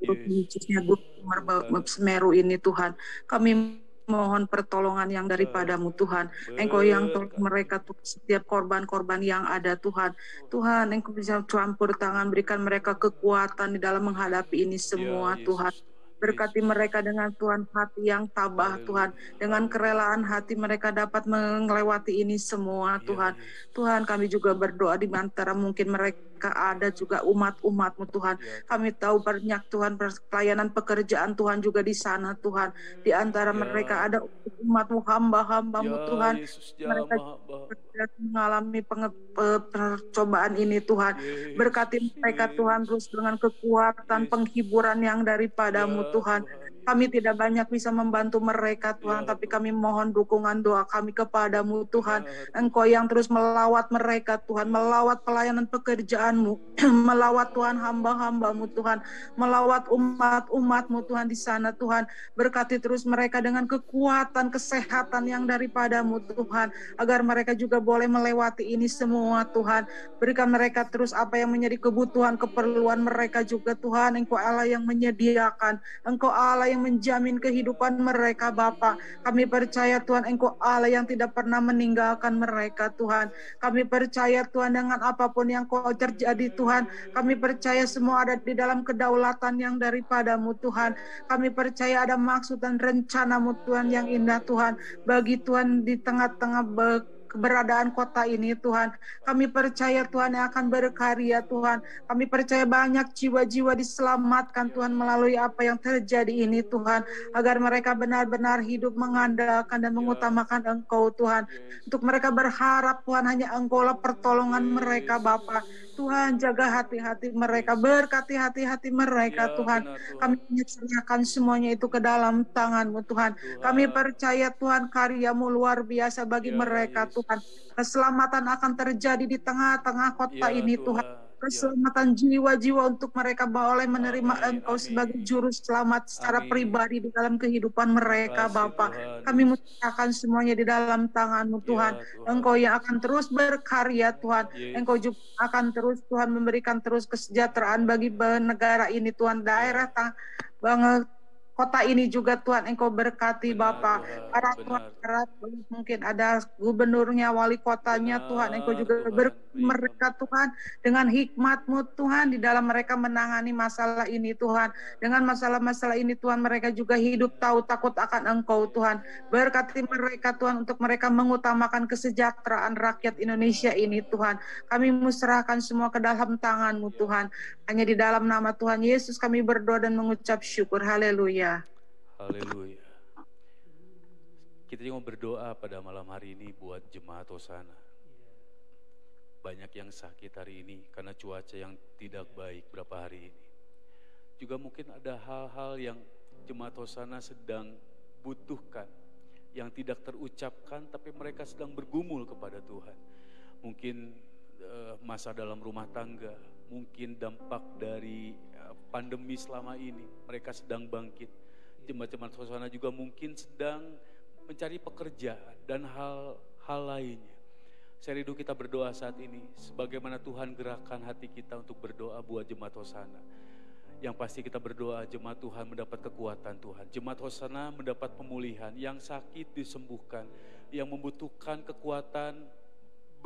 Khususnya Gunung Semeru ini Tuhan, kami mohon pertolongan yang daripadamu Tuhan. Engkau yang tolong mereka Tuhan, setiap korban-korban yang ada Tuhan. Tuhan, Engkau bisa campur tangan, berikan mereka kekuatan di dalam menghadapi ini semua Tuhan. Berkati mereka dengan Tuhan hati yang tabah Tuhan, dengan kerelaan hati mereka dapat melewati ini semua Tuhan. Tuhan, kami juga berdoa di antara mungkin mereka ada juga umat-umat-Mu Tuhan. Kami tahu banyak Tuhan pelayanan pekerjaan Tuhan juga di sana Tuhan. Di antara mereka ada umat-Mu, hamba-hamba-Mu Tuhan. Mereka mengalami percobaan ini Tuhan. Berkati mereka Tuhan terus dengan kekuatan penghiburan yang daripadamu Tuhan. Kami tidak banyak bisa membantu mereka Tuhan, tapi kami mohon dukungan doa kami kepadamu Tuhan. Engkau yang terus melawat mereka Tuhan, melawat pelayanan pekerjaan-Mu, melawat Tuhan hamba-hamba-Mu Tuhan, melawat umat-umat-Mu Tuhan di sana Tuhan. Berkati terus mereka dengan kekuatan, kesehatan yang daripada-Mu Tuhan, agar mereka juga boleh melewati ini semua Tuhan. Berikan mereka terus apa yang menjadi kebutuhan, keperluan mereka juga Tuhan. Engkau Allah yang menyediakan, Engkau Allah yang menjamin kehidupan mereka Bapa. Kami percaya Tuhan, Engkau Allah yang tidak pernah meninggalkan mereka Tuhan. Kami percaya Tuhan dengan apapun yang Kau terjadi Tuhan, kami percaya semua ada di dalam kedaulatan yang daripada-Mu Tuhan. Kami percaya ada maksud dan rencana-Mu Tuhan yang indah Tuhan, bagi Tuhan di tengah-tengah keberadaan kota ini Tuhan. Kami percaya Tuhan yang akan berkarya Tuhan. Kami percaya banyak jiwa-jiwa diselamatkan Tuhan melalui apa yang terjadi ini Tuhan, agar mereka benar-benar hidup mengandalkan dan mengutamakan Engkau Tuhan. Untuk mereka berharap Tuhan hanya Engkau-lah pertolongan mereka Bapa. Tuhan, jaga hati-hati mereka, berkati hati-hati mereka Tuhan. Kami menyerahkan semuanya itu ke dalam tangan-Mu Tuhan. Kami percaya Tuhan karya-Mu luar biasa bagi mereka Tuhan. Keselamatan akan terjadi di tengah-tengah kota ini Tuhan. Keselamatan jiwa-jiwa untuk mereka boleh menerima Engkau sebagai juru selamat secara pribadi di dalam kehidupan mereka Bapa. Kami menyerahkan semuanya di dalam tangan-Mu Tuhan. Engkau yang akan terus berkarya Tuhan. Engkau juga akan terus Tuhan memberikan terus kesejahteraan bagi negara ini Tuhan, daerah kota ini juga Tuhan. Engkau berkati Bapa. Para Tuhan, mungkin ada gubernurnya, wali kotanya Tuhan. Engkau juga berkati mereka Tuhan dengan hikmat-Mu Tuhan di dalam mereka menangani masalah ini Tuhan. Dengan masalah-masalah ini Tuhan, mereka juga hidup tahu takut akan Engkau Tuhan. Berkati mereka Tuhan untuk mereka mengutamakan kesejahteraan rakyat Indonesia ini Tuhan. Kami serahkan semua ke dalam tangan-Mu Tuhan. Hanya di dalam nama Tuhan Yesus kami berdoa dan mengucap syukur. Haleluya. Haleluya. Kita juga berdoa pada malam hari ini buat jemaat Hosana. Banyak yang sakit hari ini karena cuaca yang tidak baik beberapa hari ini. Juga mungkin ada hal-hal yang jemaat Hosana sedang butuhkan, yang tidak terucapkan tapi mereka sedang bergumul kepada Tuhan. Mungkin masa dalam rumah tangga, mungkin dampak dari pandemi selama ini, mereka sedang bangkit. Jemaat-jemaat Hosana juga mungkin sedang mencari pekerjaan dan hal lainnya. Saya rindu kita berdoa saat ini, sebagaimana Tuhan gerakkan hati kita untuk berdoa buat jemaat Hosana. Yang pasti kita berdoa jemaat Tuhan mendapat kekuatan Tuhan. Jemaat Hosana mendapat pemulihan, yang sakit disembuhkan, yang membutuhkan kekuatan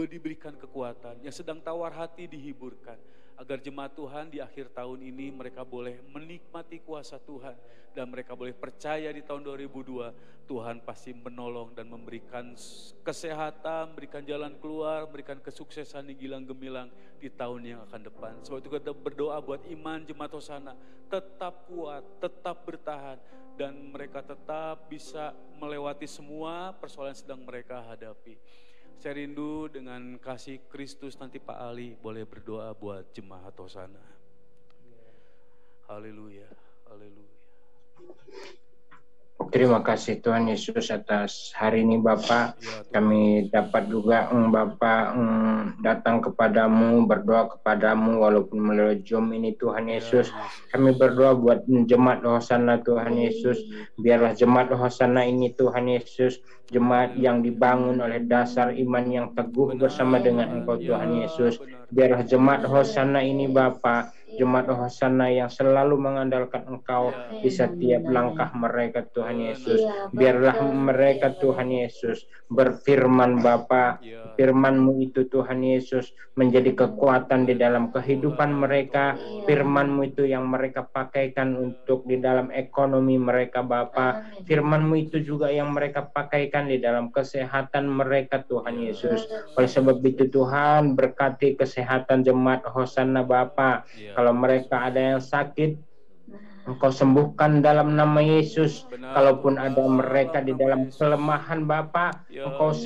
diberikan kekuatan, yang sedang tawar hati dihiburkan. Agar jemaat Tuhan di akhir tahun ini mereka boleh menikmati kuasa Tuhan. Dan mereka boleh percaya di tahun 2002 Tuhan pasti menolong dan memberikan kesehatan, memberikan jalan keluar, memberikan kesuksesan di gilang gemilang di tahun yang akan depan. Sebab itu kita berdoa buat iman jemaat Hosana tetap kuat, tetap bertahan, dan mereka tetap bisa melewati semua persoalan yang sedang mereka hadapi. Saya rindu dengan kasih Kristus, nanti Pak Ali boleh berdoa buat jemaat Hosana. Haleluya, haleluya. Terima kasih Tuhan Yesus atas hari ini Bapak. Kami dapat juga Bapak datang kepadamu, berdoa kepadamu walaupun melalui Zoom ini Tuhan Yesus. Kami berdoa buat jemaat Hosana Tuhan Yesus. Biarlah jemaat Hosana ini Tuhan Yesus, jemaat yang dibangun oleh dasar iman yang teguh bersama dengan Engkau Tuhan Yesus. Biarlah jemaat Hosana ini Bapa, jemaat Hosana yang selalu mengandalkan Engkau di setiap langkah mereka Tuhan Yesus. Biarlah mereka Tuhan Yesus berfirman Bapa, firman-Mu itu Tuhan Yesus menjadi kekuatan di dalam kehidupan mereka. Firman-Mu itu yang mereka pakaikan untuk di dalam ekonomi mereka Bapa. Firman-Mu itu juga yang mereka pakaikan di dalam kesehatan mereka Tuhan Yesus. Oleh sebab itu Tuhan, berkati kesehatan jemaat Hosana Bapa. Kalau mereka ada yang sakit, Engkau sembuhkan dalam nama Yesus. Kalaupun ada mereka di dalam kelemahan Bapa, Engkau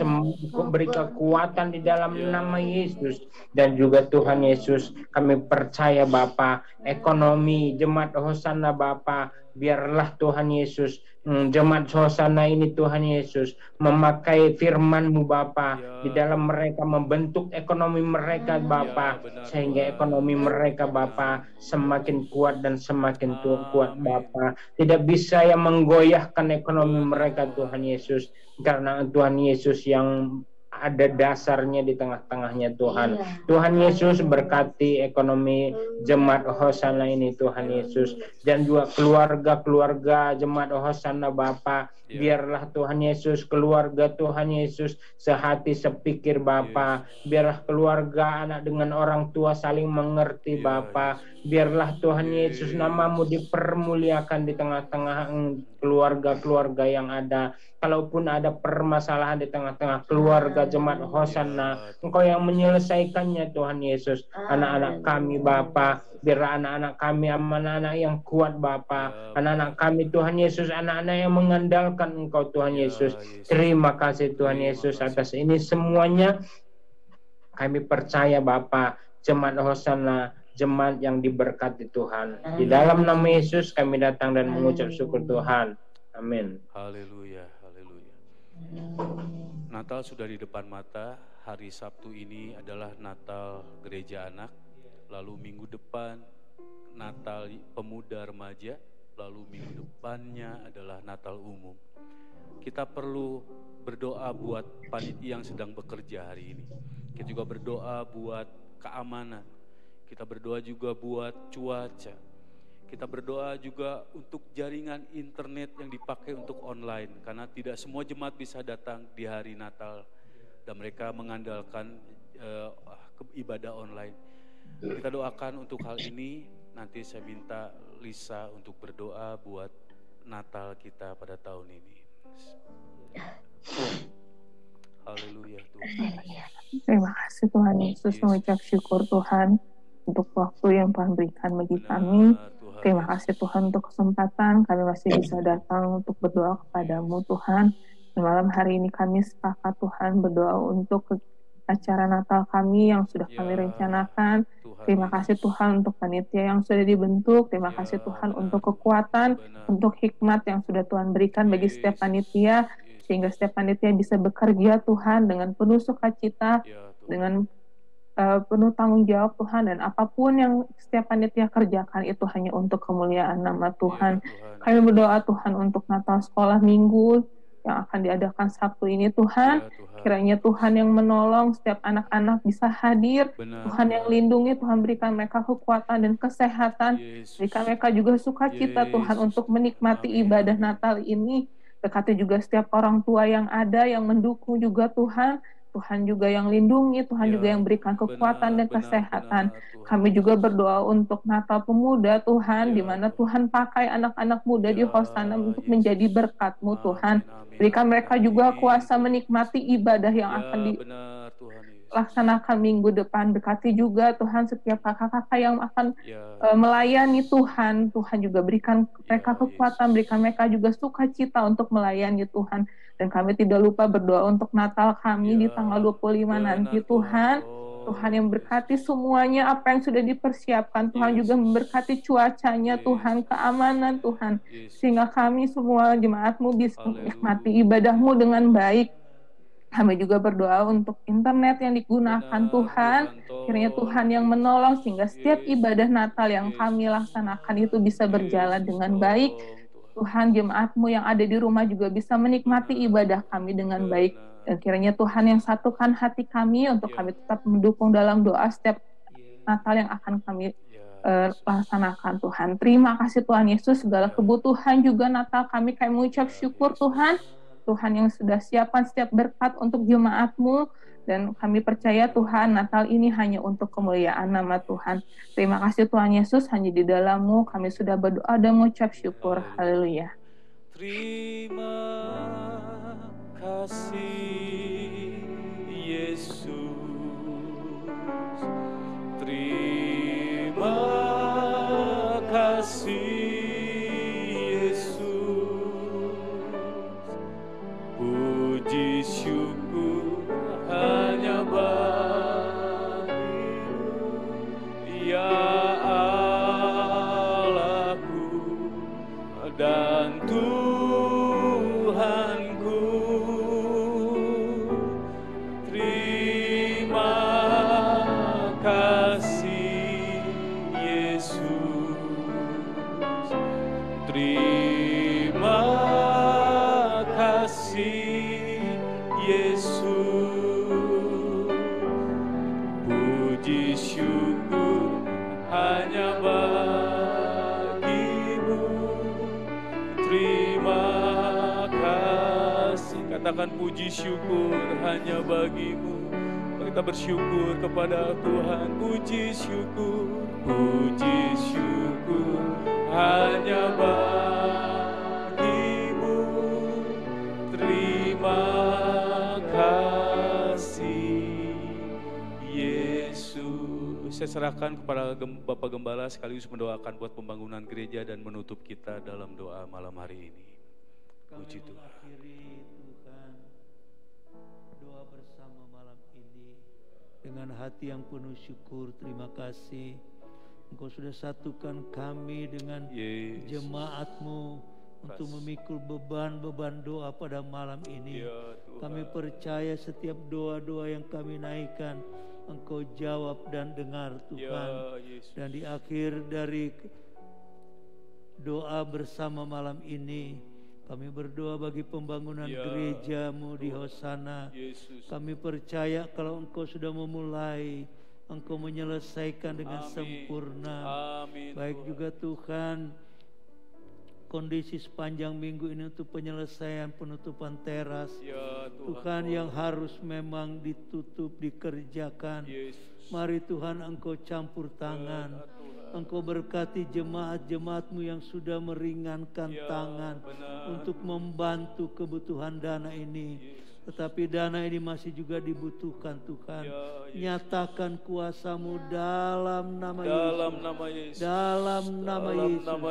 beri kekuatan di dalam nama Yesus. Dan juga Tuhan Yesus, kami percaya Bapa, ekonomi jemaat Hosana Bapa biarlah Tuhan Yesus jemaat Hosana ini Tuhan Yesus memakai firman-Mu Bapa di dalam mereka membentuk ekonomi mereka Bapa, sehingga ekonomi mereka Bapa semakin kuat dan semakin kuat Bapa. Tidak bisa yang menggoyahkan ekonomi mereka Tuhan Yesus, karena Tuhan Yesus yang ada dasarnya di tengah-tengahnya Tuhan. Tuhan Yesus berkati ekonomi jemaat Hosana ini Tuhan Yesus, dan juga keluarga-keluarga jemaat Hosana Bapa. Biarlah Tuhan Yesus, keluarga Tuhan Yesus sehati sepikir Bapa. Biarlah keluarga anak dengan orang tua saling mengerti Bapa. Biarlah Tuhan Yesus nama-Mu dipermuliakan di tengah-tengah keluarga-keluarga yang ada. Kalaupun ada permasalahan di tengah-tengah keluarga jemaat Hosana, Engkau yang menyelesaikannya Tuhan Yesus. Anak-anak kami Bapa, biarlah anak-anak kami anak-anak yang kuat Bapa. Anak-anak kami Tuhan Yesus, anak-anak yang mengandalkan Engkau Tuhan Yesus. Terima kasih Tuhan Yesus atas ini semuanya. Kami percaya Bapa, jemaat Hosana, jemaat yang diberkati Tuhan. Di dalam nama Yesus kami datang dan mengucap syukur Tuhan. Amin. Haleluya, haleluya. Natal sudah di depan mata. Hari Sabtu ini adalah Natal Gereja Anak. Lalu minggu depan Natal Pemuda Remaja. Lalu minggu depannya adalah Natal Umum. Kita perlu berdoa buat panitia yang sedang bekerja hari ini. Kita juga berdoa buat keamanan. Kita berdoa juga buat cuaca. Kita berdoa juga untuk jaringan internet yang dipakai untuk online, karena tidak semua jemaat bisa datang di hari Natal dan mereka mengandalkan ibadah online. Kita doakan untuk hal ini. Nanti saya minta Lisa untuk berdoa buat Natal kita pada tahun ini. Haleluya Tuhan. Terima kasih Tuhan Yesus, mengucap syukur Tuhan untuk waktu yang Tuhan berikan bagi kami. Terima kasih Tuhan untuk kesempatan kami masih bisa datang untuk berdoa kepadamu Tuhan. Dan malam hari ini kami sepakat Tuhan berdoa untuk acara Natal kami yang sudah kami rencanakan. Terima kasih Tuhan untuk panitia yang sudah dibentuk. Terima kasih Tuhan untuk kekuatan, untuk hikmat yang sudah Tuhan berikan bagi setiap panitia, sehingga setiap panitia bisa bekerja Tuhan dengan penuh sukacita, dengan penuh tanggung jawab Tuhan, dan apapun yang setiap panitia kerjakan itu hanya untuk kemuliaan nama Tuhan. Kami berdoa Tuhan untuk Natal sekolah minggu yang akan diadakan Sabtu ini Tuhan. Kiranya Tuhan yang menolong setiap anak-anak bisa hadir. Tuhan yang lindungi, Tuhan berikan mereka kekuatan dan kesehatan. Berikan mereka juga sukacita Tuhan untuk menikmati ibadah Natal ini. Dekati juga setiap orang tua yang ada yang mendukung juga Tuhan. Tuhan juga yang lindungi, Tuhan juga yang berikan kekuatan dan kesehatan. Kami juga berdoa untuk Natal Pemuda Tuhan, di mana Tuhan pakai anak-anak muda di Hosana untuk menjadi berkat-Mu Tuhan. Berikan mereka juga kuasa menikmati ibadah yang akan dilaksanakan minggu depan. Berkati juga Tuhan setiap kakak-kakak yang akan melayani Tuhan. Tuhan juga berikan mereka kekuatan, berikan mereka juga sukacita untuk melayani Tuhan. Dan kami tidak lupa berdoa untuk Natal kami di tanggal 25 nanti Tuhan. Tuhan yang berkati semuanya apa yang sudah dipersiapkan. Tuhan juga memberkati cuacanya Tuhan, keamanan Tuhan. Sehingga kami semua jemaat-Mu bisa menikmati ibadah-Mu dengan baik. Kami juga berdoa untuk internet yang digunakan Tuhan. Kiranya Tuhan yang menolong sehingga setiap ibadah Natal yang kami laksanakan itu bisa berjalan dengan baik. Tuhan, jemaat-Mu yang ada di rumah juga bisa menikmati ibadah kami dengan baik. Dan kiranya Tuhan yang satukan hati kami untuk kami tetap mendukung dalam doa setiap Natal yang akan kami laksanakan Tuhan. Terima kasih Tuhan Yesus, segala kebutuhan juga Natal kami mengucap syukur Tuhan. Tuhan yang sudah siapkan setiap berkat untuk jemaat-Mu. Dan kami percaya Tuhan, Natal ini hanya untuk kemuliaan nama Tuhan. Terima kasih Tuhan Yesus, hanya di dalam-Mu kami sudah berdoa dan mengucap syukur. Haleluya. Terima kasih Yesus. Terima kasih Yesus. Puji syukur hanya bagimu, ya Allahku, Yesus. Puji syukur hanya bagimu. Terima kasih. Katakan puji syukur hanya bagimu. Kita bersyukur kepada Tuhan. Puji syukur hanya bagimu. Terima kasih Yesus. Saya serahkan kepada Bapak Gembala sekaligus mendoakan buat pembangunan gereja dan menutup kita dalam doa malam hari ini. Puji Tuhan. Dengan hati yang penuh syukur, terima kasih. Engkau sudah satukan kami dengan jemaat-Mu untuk memikul beban-beban doa pada malam ini. Kami percaya setiap doa-doa yang kami naikkan, Engkau jawab dan dengar Tuhan. Dan di akhir dari doa bersama malam ini, kami berdoa bagi pembangunan gereja-Mu di Hosana. Kami percaya kalau Engkau sudah memulai, Engkau menyelesaikan dengan sempurna. Baik juga Tuhan, kondisi sepanjang minggu ini untuk penyelesaian penutupan teras. Tuhan yang harus memang ditutup, dikerjakan. Mari Tuhan Engkau campur tangan. Engkau berkati jemaat-jemaat-Mu yang sudah meringankan tangan untuk membantu kebutuhan dana ini. Tetapi dana ini masih juga dibutuhkan Tuhan. Nyatakan kuasa-Mu dalam nama Yesus. Dalam nama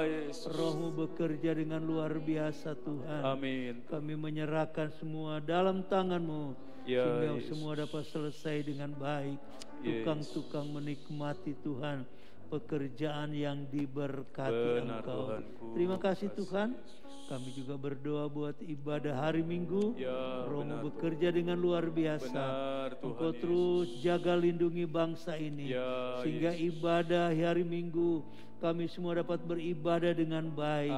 Yesus. Roh-Mu bekerja dengan luar biasa Tuhan. Amin. Kami menyerahkan semua dalam tangan-Mu. Sehingga semua dapat selesai dengan baik. Tukang-tukang menikmati Tuhan pekerjaan yang diberkati Engkau. Terima kasih Tuhan. Kami juga berdoa buat ibadah hari Minggu. Roh-Mu bekerja dengan luar biasa. Engkau terus jaga lindungi bangsa ini. Sehingga ibadah hari Minggu kami semua dapat beribadah dengan baik.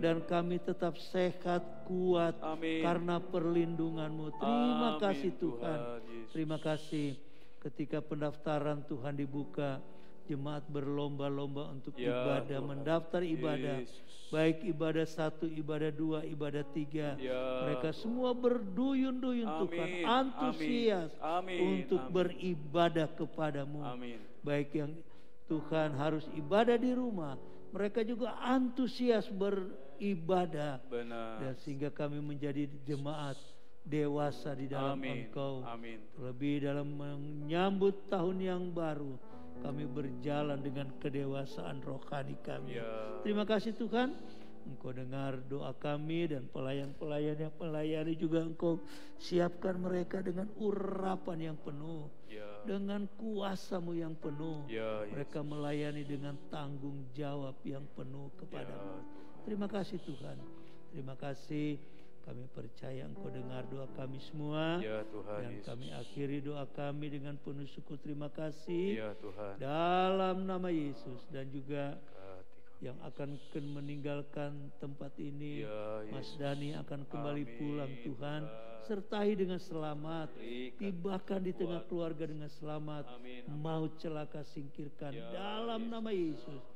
Dan kami tetap sehat, kuat karena perlindungan-Mu. Terima kasih Tuhan. Terima kasih ketika pendaftaran Tuhan dibuka. Jemaat berlomba-lomba untuk ibadah, mendaftar ibadah. Baik ibadah 1, ibadah 2, ibadah 3. Mereka semua berduyun-duyun Tuhan, antusias untuk beribadah kepadamu. Baik yang Tuhan harus ibadah di rumah, mereka juga antusias beribadah. Dan sehingga kami menjadi jemaat dewasa di dalam Engkau. Lebih dalam menyambut tahun yang baru, kami berjalan dengan kedewasaan rohani kami. Terima kasih Tuhan. Engkau dengar doa kami dan pelayan-pelayan yang melayani juga Engkau siapkan mereka dengan urapan yang penuh. Dengan kuasa-Mu yang penuh. Mereka melayani dengan tanggung jawab yang penuh kepadamu. Terima kasih Tuhan. Terima kasih. Kami percaya Engkau dengar doa kami semua. Dan kami akhiri doa kami dengan penuh syukur terima kasih. Dalam nama Yesus. Dan juga yang akan meninggalkan tempat ini, Mas Dani akan kembali pulang Tuhan. Sertai dengan selamat. Tibakan di tengah keluarga dengan selamat. Maut celaka singkirkan. Dalam nama Yesus.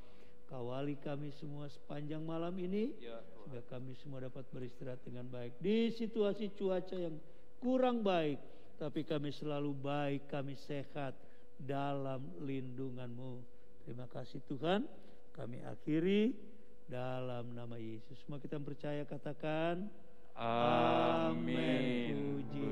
Kawali kami semua sepanjang malam ini, sehingga kami semua dapat beristirahat dengan baik. Di situasi cuaca yang kurang baik, tapi kami selalu baik, kami sehat dalam lindungan-Mu. Terima kasih Tuhan, kami akhiri dalam nama Yesus. Semua kita percaya katakan, Amin. Puji